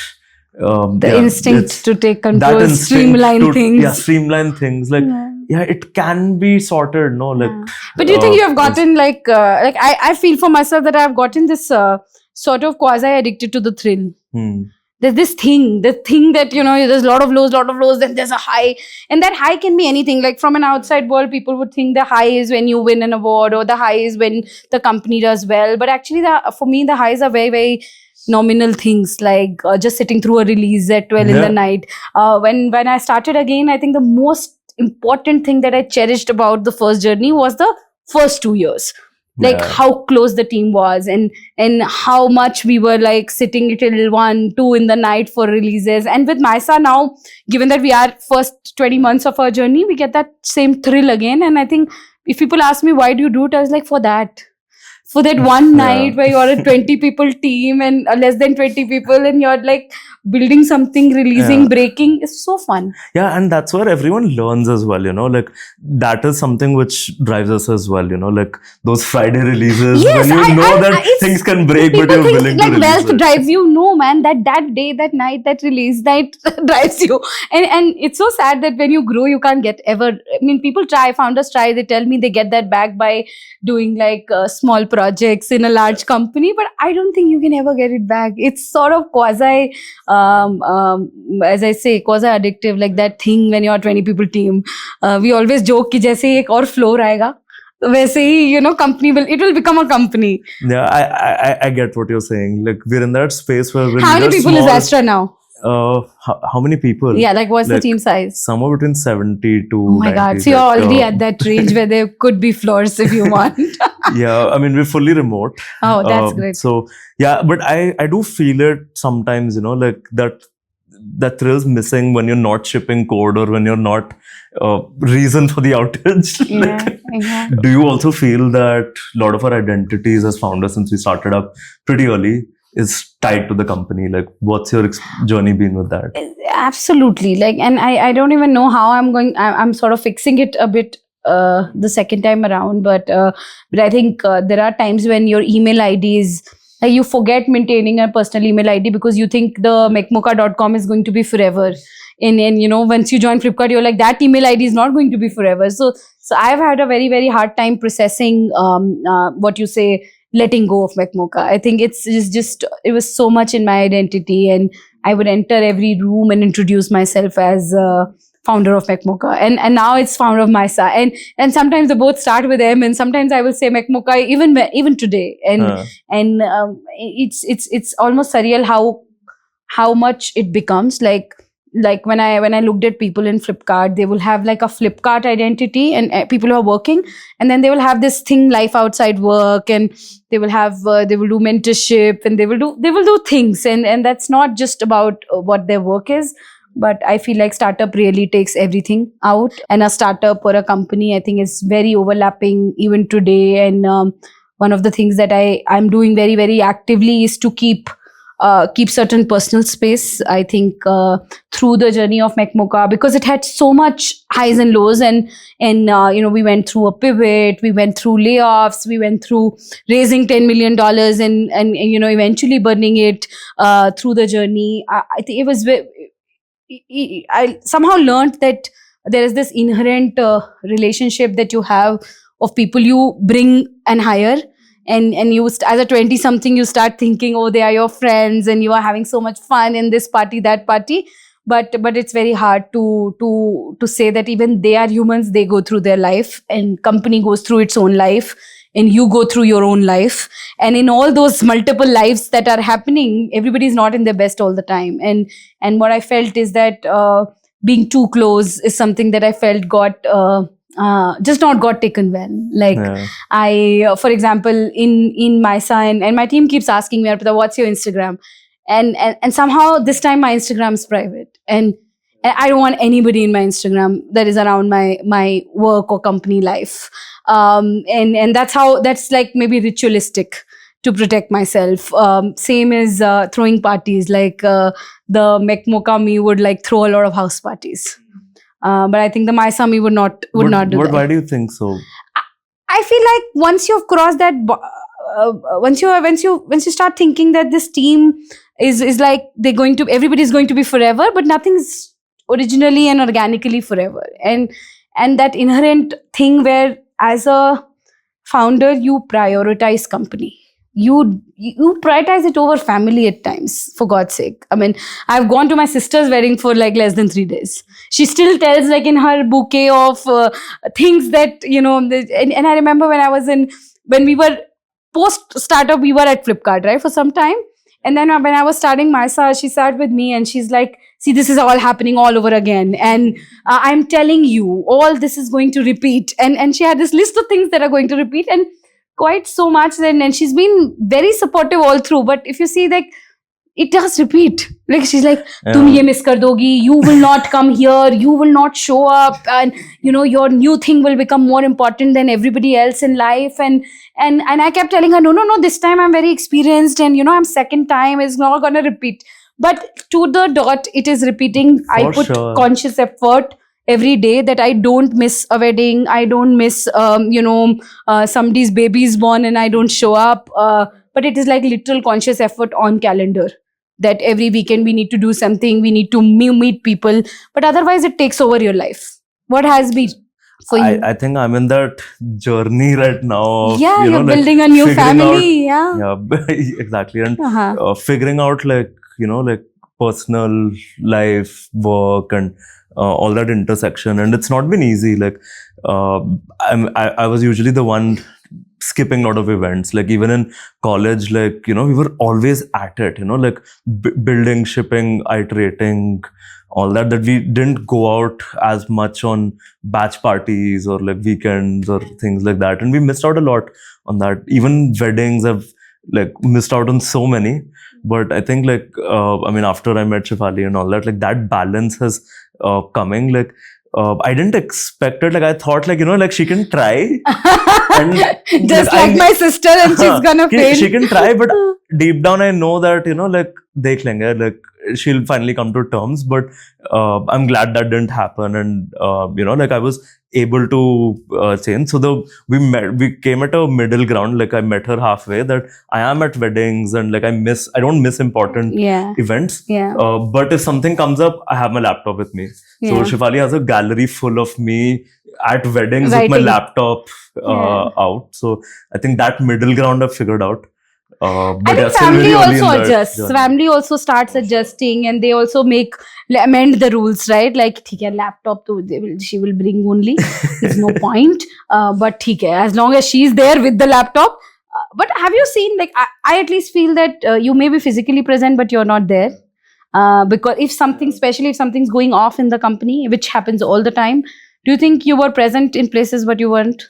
The instinct it's- to take that control, instinct streamline to- things. Yeah, streamline things. Like it can be sorted. No, like. But do you think you have it's- gotten like I feel for myself that I've gotten this sort of quasi addicted to the thrill. There's this thing, the thing that, you know, there's a lot of lows, then there's a high. And that high can be anything. Like from an outside world, people would think the high is when you win an award or the high is when the company does well. But actually, for me, the highs are very, very nominal things, like just sitting through a release at 12 in Yeah. the night. When I started again, I think the most important thing that I cherished about the first journey was the first 2 years. Like Yeah. how close the team was and how much we were like sitting till 1, 2 in the night for releases. And with Mysa now, given that we are first 20 months of our journey, we get that same thrill again. And I think if people ask me, why do you do it? I was like, for that one Yeah. night where you're a 20 people team and less than 20 people and you're like building something, releasing, Yeah. breaking. It's so fun. Yeah, and that's where everyone learns as well, you know, like that is something which drives us as well, you know, like those Friday releases Yes, when you know that it's- things can break, but People you're think willing like to release wealth it. drives you. No, man, that day, that night, that release night drives you. And it's so sad that when you grow, you can't get ever. I mean, people try, founders try. They tell me they get that back by doing like small projects in a large company, but I don't think you can ever get it back. It's sort of quasi, as I say, quasi addictive, like that thing when you're a 20 people team. We always joke कि जैसे ही एक और floor आएगा, वैसे ही, you know, it will become a company. Yeah, I get what you're saying. Like we're in that space where we're How many just people is small- Astra now? How many people? Yeah, like what's the Like, team size? Somewhere between 70 to Oh my 90. god, so you're like, already at that range where there could be floors if you want. yeah, I mean we're fully remote. Oh, that's great. So yeah, but I do feel it sometimes, you know, like that thrill's missing when you're not shipping code or when you're not reason for the outage. Like, Yeah. do you also feel that a lot of our identities as founders since we started up pretty early is tied to the company? Like what's your journey been with that? Absolutely. Like, and I don't even know how I'm sort of fixing it a bit the second time around, but I think there are times when your email ID is like you forget maintaining a personal email ID because you think the mekmoka.com is going to be forever. And you know, once you join Flipkart, you're like, that email ID is not going to be forever. So I've had a very, very hard time processing what you say, letting go of Mekmoka. I think it was so much in my identity, and I would enter every room and introduce myself as founder of Mekmoka, and now it's founder of Mysa, and sometimes they both start with M, and sometimes I will say Mekmoka even today, and it's almost surreal how much it becomes like when I looked at people in Flipkart, they will have like a Flipkart identity and people who are working, and then they will have this thing, life outside work, and they will do mentorship, and they will do things, and that's not just about what their work is. but I feel like startup really takes everything out, and a startup or a company, I think, is very overlapping even today. And one of the things that I'm doing very, very actively is to keep certain personal space. I think through the journey of McMocha, because it had so much highs and lows, and we went through a pivot, we went through layoffs, we went through raising $10 million and eventually burning it through the journey. I think it was I somehow learned that there is this inherent relationship that you have of people you bring and hire. And you as a 20 something, you start thinking, oh, they are your friends and you are having so much fun in this party, that party. But it's very hard to say that even they are humans. They go through their life, and company goes through its own life, and you go through your own life. And in all those multiple lives that are happening, everybody is not in their best all the time. And what I felt is that being too close is something that I felt just not got taken well. Like I, for example, in Mysa, and my team keeps asking me, Arpita, what's your Instagram? And somehow this time my Instagram is private, and I don't want anybody in my Instagram that is around my work or company life. And that's like maybe ritualistic to protect myself. Same as throwing parties. Like the McMocha me would like throw a lot of house parties. But I think the Mysa me would not do that. Why do you think so? I feel like once you've crossed that, once you start thinking that this team is like everybody's going to be forever, but nothing's originally and organically forever. And that inherent thing where as a founder you prioritize company. You prioritize it over family at times, for God's sake. I mean, I've gone to my sister's wedding for like less than 3 days. She still tells like in her bouquet of things that, and I remember when we were post startup, we were at Flipkart, right, for some time. And then when I was starting Mysa, she sat with me and she's like, see, this is all happening all over again. And I'm telling you, all this is going to repeat. And she had this list of things that are going to repeat. And quite so much then, and she's been very supportive all through. But if you see, like, it does repeat. Like she's like, tum ye miss kar dogi, you will not come here, you will not show up, and your new thing will become more important than everybody else in life. And I kept telling her, no, this time I'm very experienced, and I'm second time, it's not gonna repeat. But to the dot, it is repeating. I put conscious effort every day that I don't miss a wedding, I don't miss somebody's baby is born and I don't show up, but it is like literal conscious effort on calendar that every weekend we need to do something, we need to meet people, but otherwise it takes over your life. What has been for you? I think I'm in that journey right now of, you're building a new family. Exactly. And figuring out like personal life, work, and all that intersection. And it's not been easy. Like I was usually the one skipping a lot of events. Like even in college, like we were always at it, like building, shipping, iterating, all that we didn't go out as much on batch parties or like weekends or things like that. And we missed out a lot on that. Even weddings, I've like missed out on so many. But I think like after I met Shefali and all that, like that balance has coming. Like I didn't expect it. Like I thought like she can try and just like my sister, and she's gonna fail. She can try, but deep down I know that like dekh lenge, like she'll finally come to terms. But I'm glad that didn't happen. And like I was able to change. So we came at a middle ground. Like I met her halfway, that I am at weddings and like I don't miss important events. But if something comes up, I have my laptop with me. So Shefali has a gallery full of me at weddings with my laptop out. So I think that middle ground I've figured out. But I think family also adjusts. Family also starts adjusting, and they also amend the rules, right? Like, theek hai, laptop she will bring only. There's no point. But theek hai, as long as she's there with the laptop. But have you seen, like, I at least feel that you may be physically present, but you're not there. Because especially if something's going off in the company, which happens all the time, do you think you were present in places but you weren't?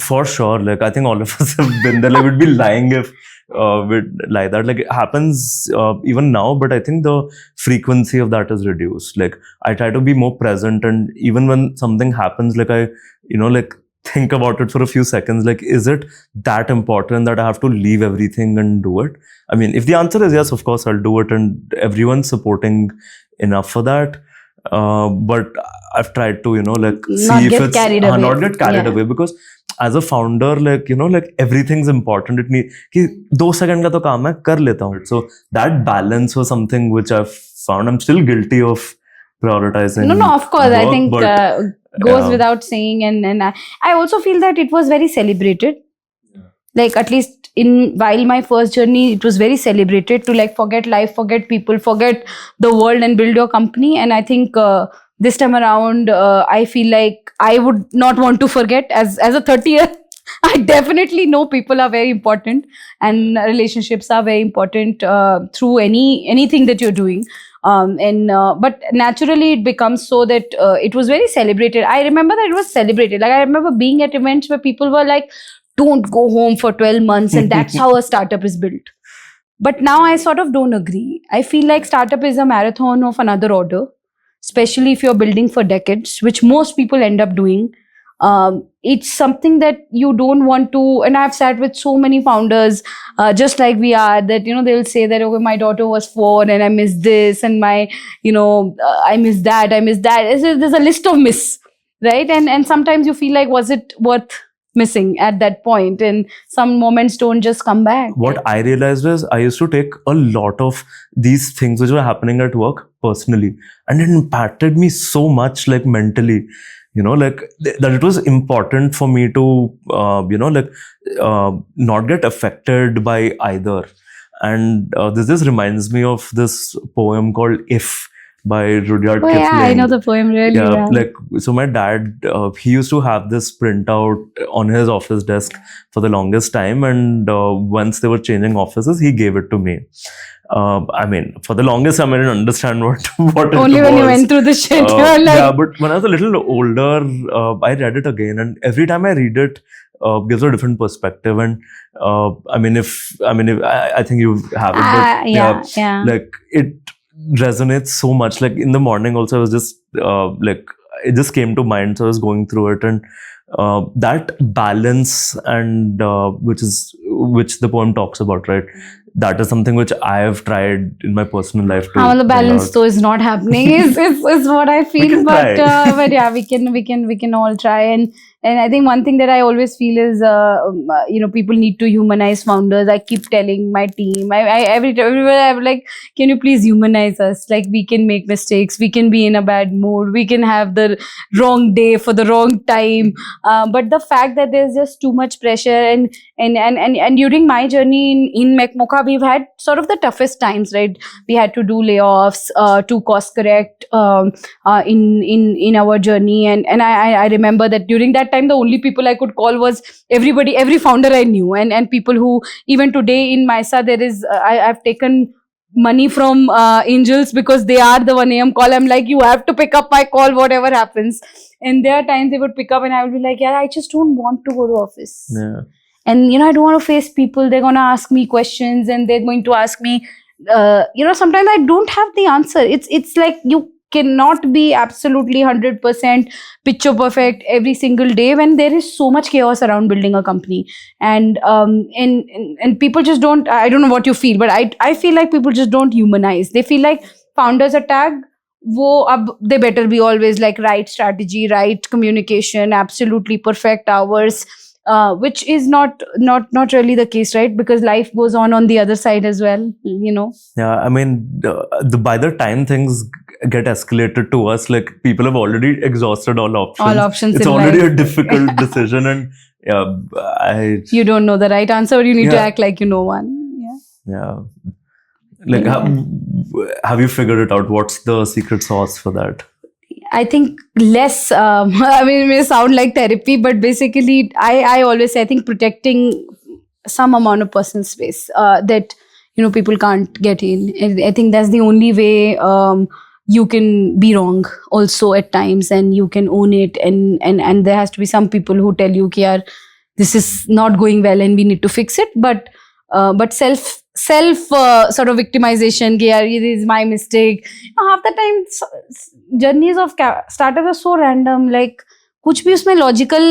For sure. Like, I think all of us have been there. Like, we'd be lying if like that. Like it happens even now, but I think the frequency of that is reduced. Like I try to be more present, and even when something happens, like I, like think about it for a few seconds. Like, is it that important that I have to leave everything and do it? I mean, if the answer is yes, of course I'll do it, and everyone's supporting enough for that. But I've tried to, see Not if get it's carried away. not get carried Yeah. away, because as a founder, like, everything's important. It need कि 2 second का तो काम है, कर लेता हूँ. So that balance was something which I've found. I'm still guilty of prioritizing. No, of course. I work, think but, goes yeah. without saying, and I also feel that it was very celebrated. Like at least while my first journey, it was very celebrated to like forget life, forget people, forget the world, and build your company. And I think this time around, I feel like I would not want to forget. As a 30-year, I definitely know people are very important, and relationships are very important through anything that you're doing. But naturally it becomes so that it was very celebrated. I remember that it was celebrated. Like I remember being at events where people were like, don't go home for 12 months, and that's how a startup is built. But now I sort of don't agree. I feel like startup is a marathon of another order, especially if you're building for decades, which most people end up doing. It's something that you don't want to, and I've sat with so many founders, just like we are, that, they'll say that, okay, my daughter was 4 and I missed this, and my, I missed that. There's a list of miss, right? And sometimes you feel like, was it worth missing at that point? And some moments don't just come back. What I realized is I used to take a lot of these things which were happening at work personally, and it impacted me so much, like mentally, that it was important for me to, not get affected by either. And this reminds me of this poem called If by Rudyard Oh Kipling. yeah, I know the poem really well. Like, so my dad, he used to have this printout on his office desk for the longest time, and once they were changing offices, he gave it to me. I mean, for the longest time, I didn't understand what it Only was. when you went through the shit, you were like, Yeah, but when I was a little older, I read it again, and every time I read it, gives a different perspective. And I think you have it, but yeah. like it resonates so much. Like in the morning also, I was just it just came to mind, so I was going through it, and that balance, and which the poem talks about, right? That is something which I have tried in my personal life too. The balance though is not happening is what I feel. But yeah, we can all try. And I think one thing that I always feel is, people need to humanize founders. I keep telling my team, everywhere I'm like, can you please humanize us? Like, we can make mistakes. We can be in a bad mood. We can have the wrong day for the wrong time. But the fact that there's just too much pressure, and during my journey in McMocha, we've had sort of the toughest times, right? We had to do layoffs, to course correct in our journey. And I remember that during that time, the only people I could call was every founder I knew, and people who, even today in MISA, there is, I've taken money from angels because they are the 1 a.m. call. I'm like, you have to pick up my call, whatever happens. And there are times they would pick up and I would be like, yeah, I just don't want to go to office. Yeah. And, I don't want to face people. They're going to ask me questions, and they're going to ask me, sometimes I don't have the answer. It's like you cannot be absolutely 100% picture perfect every single day when there is so much chaos around building a company. And people just don't, I don't know what you feel, but I feel like people just don't humanize. They feel like founders are tagged. They better be always like right strategy, right communication, absolutely perfect hours. Which is not really the case, right? Because life goes on the other side as well, Yeah, I mean, by the time things get escalated to us, like, people have already exhausted all options. All options. It's in already life. a difficult decision, and yeah, You don't know the right answer, or you need to Yeah. act like you know one. yeah. Like, have you figured it out? What's the secret sauce for that? I think less, it may sound like therapy, but basically I always say, I think protecting some amount of personal space that, people can't get in. And I think that's the only way you can be wrong also at times, and you can own it. And there has to be some people who tell you, yaar, this is not going well and we need to fix it. But but self sort of victimization. Yeah, it is my mistake. Half the time, journeys of startups are so random. Like, कुछ भी उसमें logical.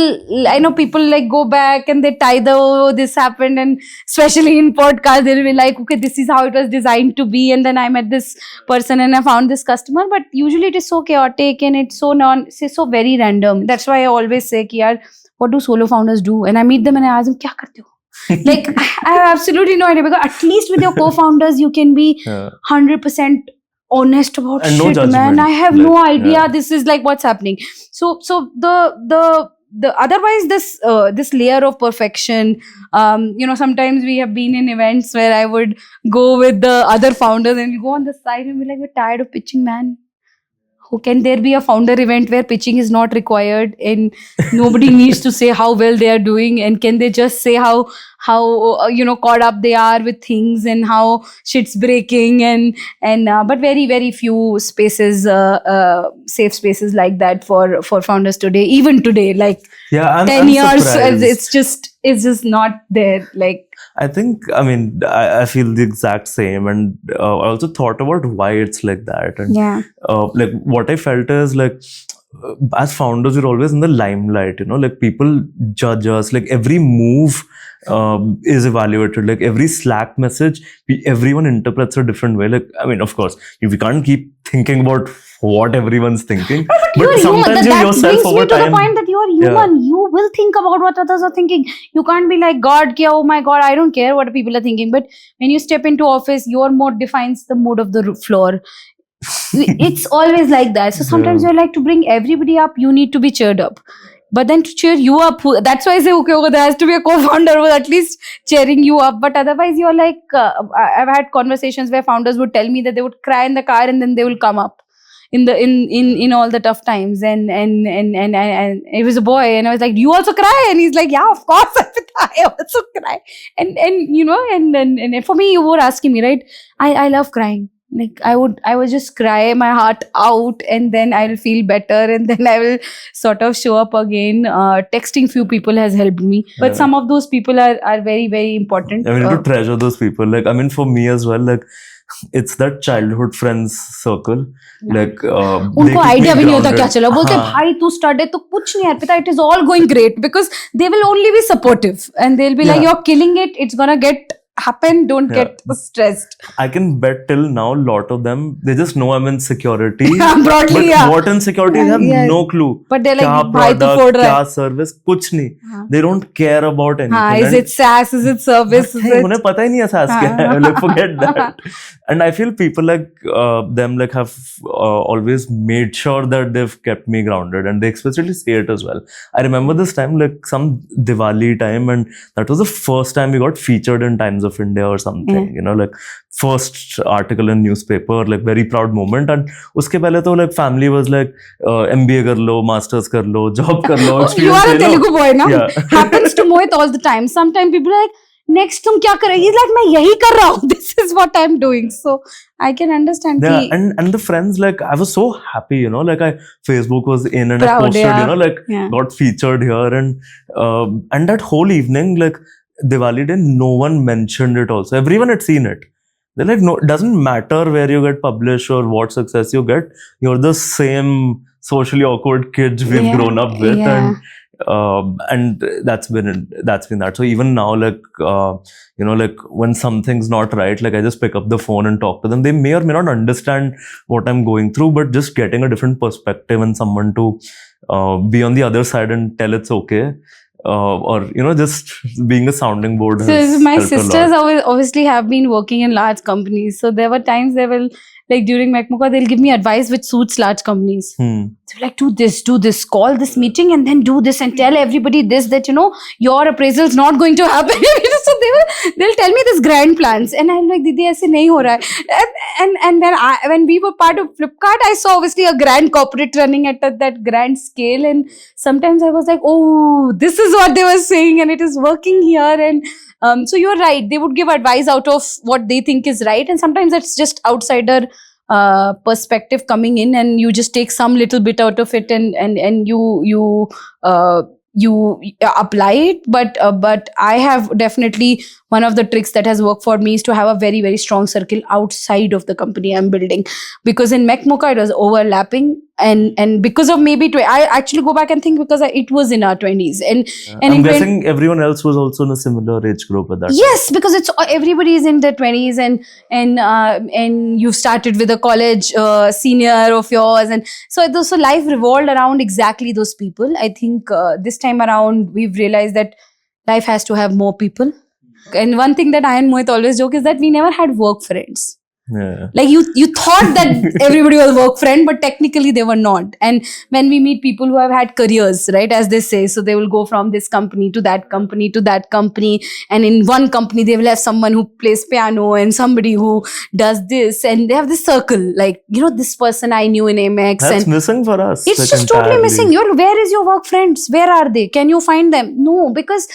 I know people like go back and they tie the this happened, and especially in podcast they'll be like, okay, this is how it was designed to be, and then I met this person and I found this customer. But usually it is so chaotic and it's so very random. That's why I always say कि यार, what do solo founders do? And I meet them and I ask them, क्या करते हो? Like, I have absolutely no idea, because at least with your co-founders you can be 100% honest about And no shit, man. judgment. I have Like, no idea. yeah. This is like what's happening. So the otherwise this layer of perfection. Sometimes we have been in events where I would go with the other founders and we go on the side and be like, we're tired of pitching, man. Who can there be a founder event where pitching is not required and nobody needs to say how well they are doing, and can they just say how caught up they are with things and how shit's breaking, and but very very few spaces, safe spaces like that for founders today, even today, like Yeah, I'm 10 years surprised. it's just not there. Like, I think, I feel the exact same, and I also thought about why it's like that. And yeah, like what I felt is like, as founders, we're always in the limelight, like people judge us, like every move is evaluated, like every Slack message, everyone interprets a different way. Like, of course, we can't keep thinking about what everyone's thinking, you are sometimes human. you That yourself brings me over to the time. point that you are human. You will think about what others are thinking. You can't be like, God, oh my God, I don't care what people are thinking. But when you step into office, your mode defines the mood of the floor. It's always like that. So sometimes you're like, to bring everybody up, you need to be cheered up. But then to cheer you up, that's why I say, okay, there has to be a co-founder who at least cheering you up. But otherwise, you're like, I've had conversations where founders would tell me that they would cry in the car and then they will come up in all the tough times, and it was a boy, and I was like, do you also cry? And he's like, yeah, of course I also cry. And for me, you were asking me, right? I love crying. Like, I would just cry my heart out, and then I'll feel better, and then I will sort of show up again. Texting few people has helped me, but Yeah. some of those people are very very important. I mean, to treasure those people. Like, for me as well, like, it's that childhood friends circle. Like, उनको idea भी नहीं होता क्या चला, बोलते हाँ. भाई तू स्टार्ट है तो कुछ नहीं यार पता, it is all going great, because they will only be supportive and they'll be like, Yeah. you're killing it, it's gonna happen, don't Yeah. get stressed. I can bet till now, a lot of them, they just know I'm in security. Broadly, but yeah. what in security, they have Yeah. no clue. But they're like, क्या भाई तू product, फोड़ रहा क्या है. service, कुछ नहीं. हाँ. They don't care about anything. हाँ, is And it SaaS, is it service, is hey, it... उन्हें पता ही नहीं है SaaS क्या है. हाँ. Like, forget that. And I feel people like them like have always made sure that they've kept me grounded, and they explicitly say it as well. I remember this time, like some Diwali time, and that was the first time we got featured in Times of India or something. Like first article in newspaper, like very proud moment. And uske pehle to like family was like, MBA kar lo, masters kar lo, job kar lo, You experience are a le lo. Telugu boy, na? Yeah. Happens to Mohit all the time. Sometimes people are like, next तुम क्या करेगी? He's like, मैं यही कर रहा हूँ. This is what I'm doing. So I can understand. Yeah, कि and the friends, like I was so happy, like Facebook was in, and Proud, I posted, yeah. like Yeah. got featured here, and that whole evening, like Diwali day, no one mentioned it also. Everyone had seen it. They're like, no, it doesn't matter where you get published or what success you get. You're the same socially awkward kids we've Yeah, grown up with, yeah. and that's been that. So even now, like like when something's not right, like I just pick up the phone and talk to them. They may or may not understand what I'm going through, but just getting a different perspective and someone to be on the other side and tell it's okay. Or just being a sounding board. So has my helped a sisters lot. obviously have been working in large companies. So there were times they will, like during McMocha, they'll give me advice which suits large companies. So like, do this, call this meeting and then do this and tell everybody this, that, your appraisal is not going to happen. So they'll tell me this grand plans. And I'm like, Didi, aise nahi ho raha hai. And when we were part of Flipkart, I saw obviously a grand corporate running at that grand scale. And sometimes I was like, oh, this is what they were saying and it is working here. And so you're right. They would give advice out of what they think is right. And sometimes it's just outsider perspective coming in, and you just take some little bit out of it and you apply it. But I have definitely one of the tricks that has worked for me is to have a very, very strong circle outside of the company I'm building. Because in McMocha, it was overlapping. And because of maybe, I actually go back and think because it was in our 20s. And I'm guessing everyone else was also in a similar age group at that time. Yes, because it's everybody is in their 20s and you've started with a college senior of yours, and so life revolved around exactly those people. I think this time around we've realized that life has to have more people. And one thing that I and Mohit always joke is that we never had work friends. Yeah. Like you thought that everybody was work friend, but technically they were not. And when we meet people who have had careers, right, as they say, so they will go from this company to that company to that company, and in one company they will have someone who plays piano and somebody who does this, and they have this circle, like, you know, this person I knew in Amex. That's and missing for us. it's like, just totally entirely. missing. Where is your work friends? Where are they? Can you find them? No, because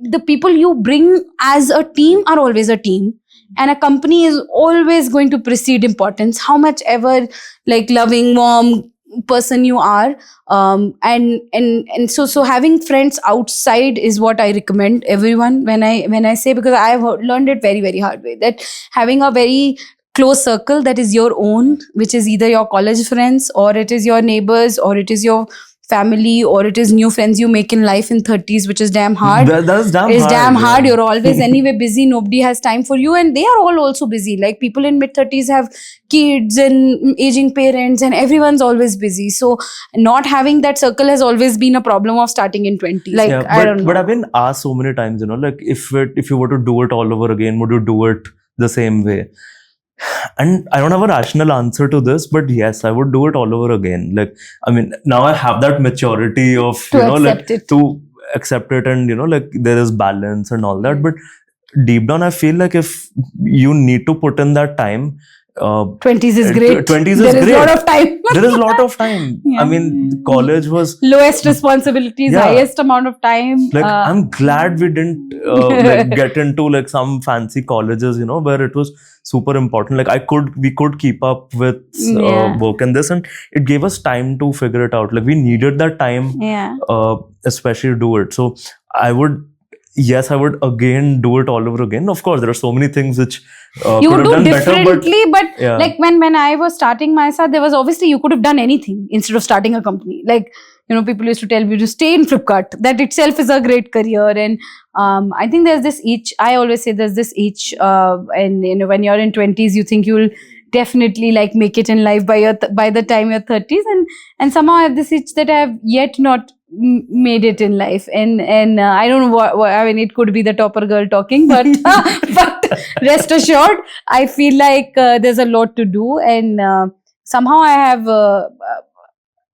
the people you bring as a team are always a team. And a company is always going to precede importance, how much ever like loving, warm person you are. And so having friends outside is what I recommend everyone when I say, because I have learned it very, very hard way, that having a very close circle that is your own, which is either your college friends or it is your neighbors or it is your family or it is new friends you make in life in 30s, which is damn hard. That's damn It's hard. damn hard. yeah. You're always anyway busy. Nobody has time for you, and they are all also busy. Like people in mid 30s have kids and aging parents, and everyone's always busy. So not having that circle has always been a problem of starting in 20s. Like Yeah, I don't know. But I've been asked so many times, you know, like if you were to do it all over again, would you do it the same way? And I don't have a rational answer to this, but yes, I would do it all over again. Like, I mean, now I have that maturity of, To you know, like accept it. to accept it, and, you know, like there is balance and all that. But deep down, I feel like if you need to put in that time, 20s is great. 20s is There is great. a lot of time. There is a lot of time. Yeah. I mean, college was Lowest responsibilities, Yeah. highest amount of time. like, I'm glad we didn't like get into like some fancy colleges, you know, where it was super important. Like we could keep up with Yeah. work and this, and it gave us time to figure it out. Like we needed that time, Yeah. especially to do it. So I would again do it all over again. Of course, there are so many things which You could would have do done differently, better, but yeah. like when I was starting myself, there was obviously you could have done anything instead of starting a company. Like, you know, people used to tell me to stay in Flipkart. That itself is a great career. And I think there's this itch. I always say there's this itch. And you know, when you're in 20s, you think you'll definitely like make it in life by the time you're 30s, and somehow I have this itch that I have yet not made it in life. And I don't know what I mean. It could be the topper girl talking, but but rest assured, I feel like there's a lot to do, and somehow I have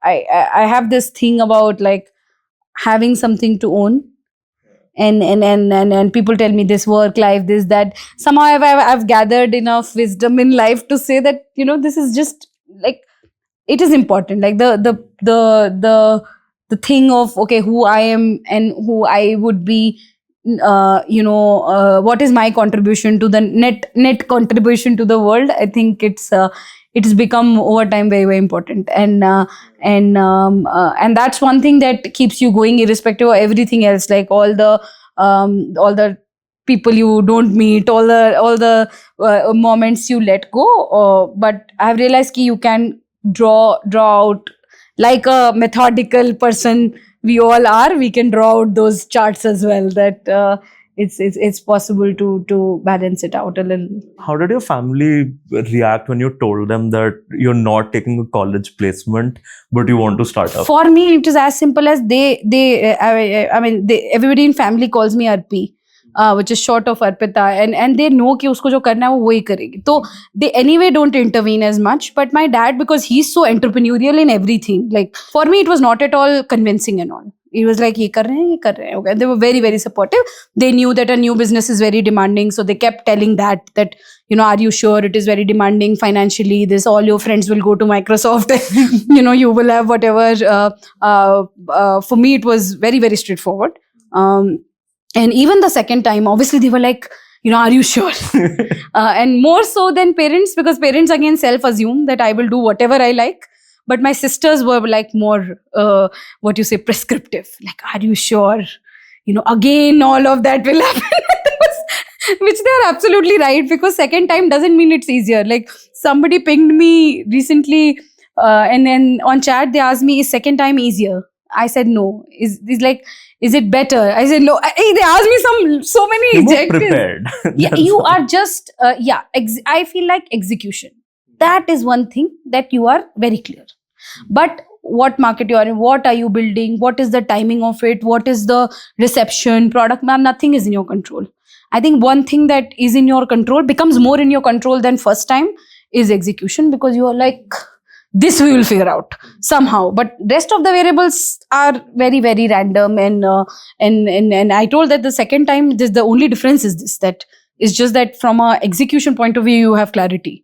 I have this thing about like having something to own. And people tell me this work life, this that, somehow I've gathered enough wisdom in life to say that, you know, this is just like, it is important, like the thing of, okay, who I am and who I would be, what is my contribution to the net contribution to the world. I think it has become over time very, very important, and that's one thing that keeps you going irrespective of everything else, like all the people you don't meet, all the moments you let go. But I've realized that you can draw out, like a methodical person we all are, we can draw out those charts as well, that it's possible to balance it out a little. How did your family react when you told them that you're not taking a college placement, but you want to start up? For me, it is as simple as everybody in family calls me Arpi, which is short of Arpita, and they know कि उसको जो करना है वो वही करेगी. So they anyway don't intervene as much. But my dad, because he's so entrepreneurial in everything, like for me it was not at all convincing and all. It was like, ये कर रहे हैं. Okay. They were very, very supportive. They knew that a new business is very demanding. So they kept telling that, you know, are you sure it is very demanding financially? All your friends will go to Microsoft. You know, you will have whatever. For me, it was very, very straightforward. And even the second time, obviously they were like, you know, are you sure? And more so than parents, because parents again self-assume that I will do whatever I like. But my sisters were like more, prescriptive. Like, are you sure? You know, again, all of that will happen. Which they are absolutely right, because second time doesn't mean it's easier. Like somebody pinged me recently, and then on chat they asked me, is second time easier? I said no. Is like, is it better? I said no. They asked me so many You're more adjectives. prepared. Yeah, That's you all. are just I feel like execution, that is one thing that you are very clear. But what market you are in, what are you building, what is the timing of it, what is the reception, product, man, nothing is in your control. I think one thing that is in your control becomes more in your control than first time is execution, because you are like, this we will figure out somehow, but rest of the variables are very, very random. And I told that the second time, this, the only difference is this, that it's just that from a execution point of view you have clarity.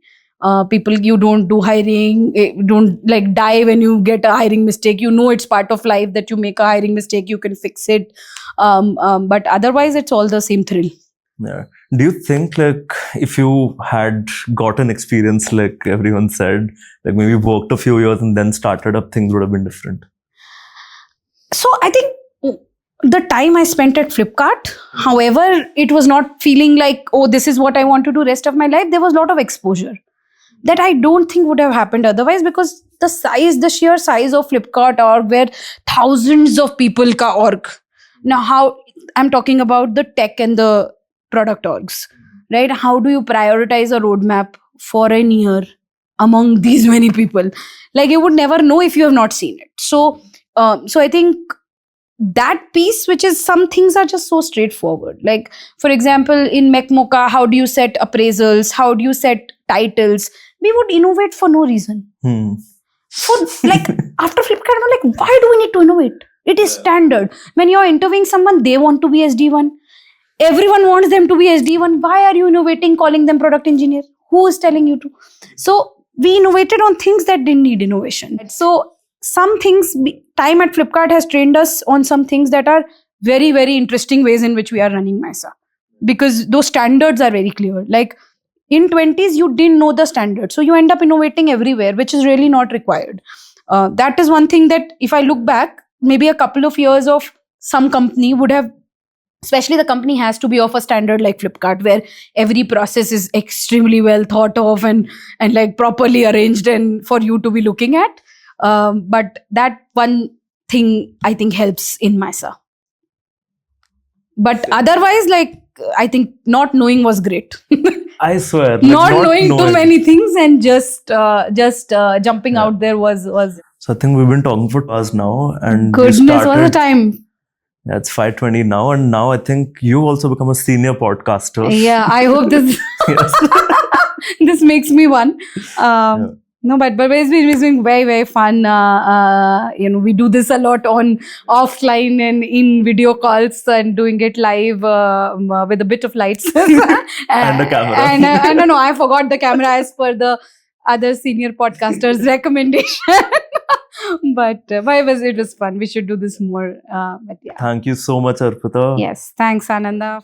People, you don't do hiring, don't like die when you get a hiring mistake. You know it's part of life that you make a hiring mistake, you can fix it. But otherwise it's all the same thrill. Yeah. Do you think, like, if you had got an experience, like everyone said, like maybe worked a few years and then started up, things would have been different? So I think the time I spent at Flipkart, however, it was not feeling like, oh, this is what I want to do rest of my life. There was a lot of exposure that I don't think would have happened otherwise, because the sheer size of Flipkart org, where thousands of people ka org. Now, how I'm talking about the tech and the product orgs, right? How do you prioritize a roadmap for a year among these many people? Like, you would never know if you have not seen it. So I think that piece, which is, some things are just so straightforward. Like, for example, in MechMocha, how do you set appraisals? How do you set titles? We would innovate for no reason. For like, after Flipkart, I'm like, why do we need to innovate? It is standard. When you're interviewing someone, they want to be SD1. Everyone wants them to be SD1. Why are you innovating, calling them product engineer? Who is telling you to? So we innovated on things that didn't need innovation. So some things, time at Flipkart has trained us on some things that are very, very interesting ways in which we are running Mysa. Because those standards are very clear. Like, in 20s, you didn't know the standard. So you end up innovating everywhere, which is really not required. That is one thing that, if I look back, maybe a couple of years of some company would have, especially the company has to be of a standard like Flipkart, where every process is extremely well thought of and like properly arranged and for you to be looking at. But that one thing I think helps in Mysa. But otherwise, like, I think not knowing was great. I swear. Like, not knowing too many things and just jumping out there was. So I think we've been talking for hours now, and Goodness, we what a started, time. yeah, it's 5:20 now, and now I think you also become a senior podcaster. Yeah, I hope this Yes. this makes me one. No, but it's been very, very fun. We do this a lot on offline and in video calls, and doing it live with a bit of lights And a camera. And I don't know, I forgot the camera as per the other senior podcasters' recommendation. But it was fun. We should do this more. But yeah. Thank you so much, Arpita. Yes. Thanks, Ananda.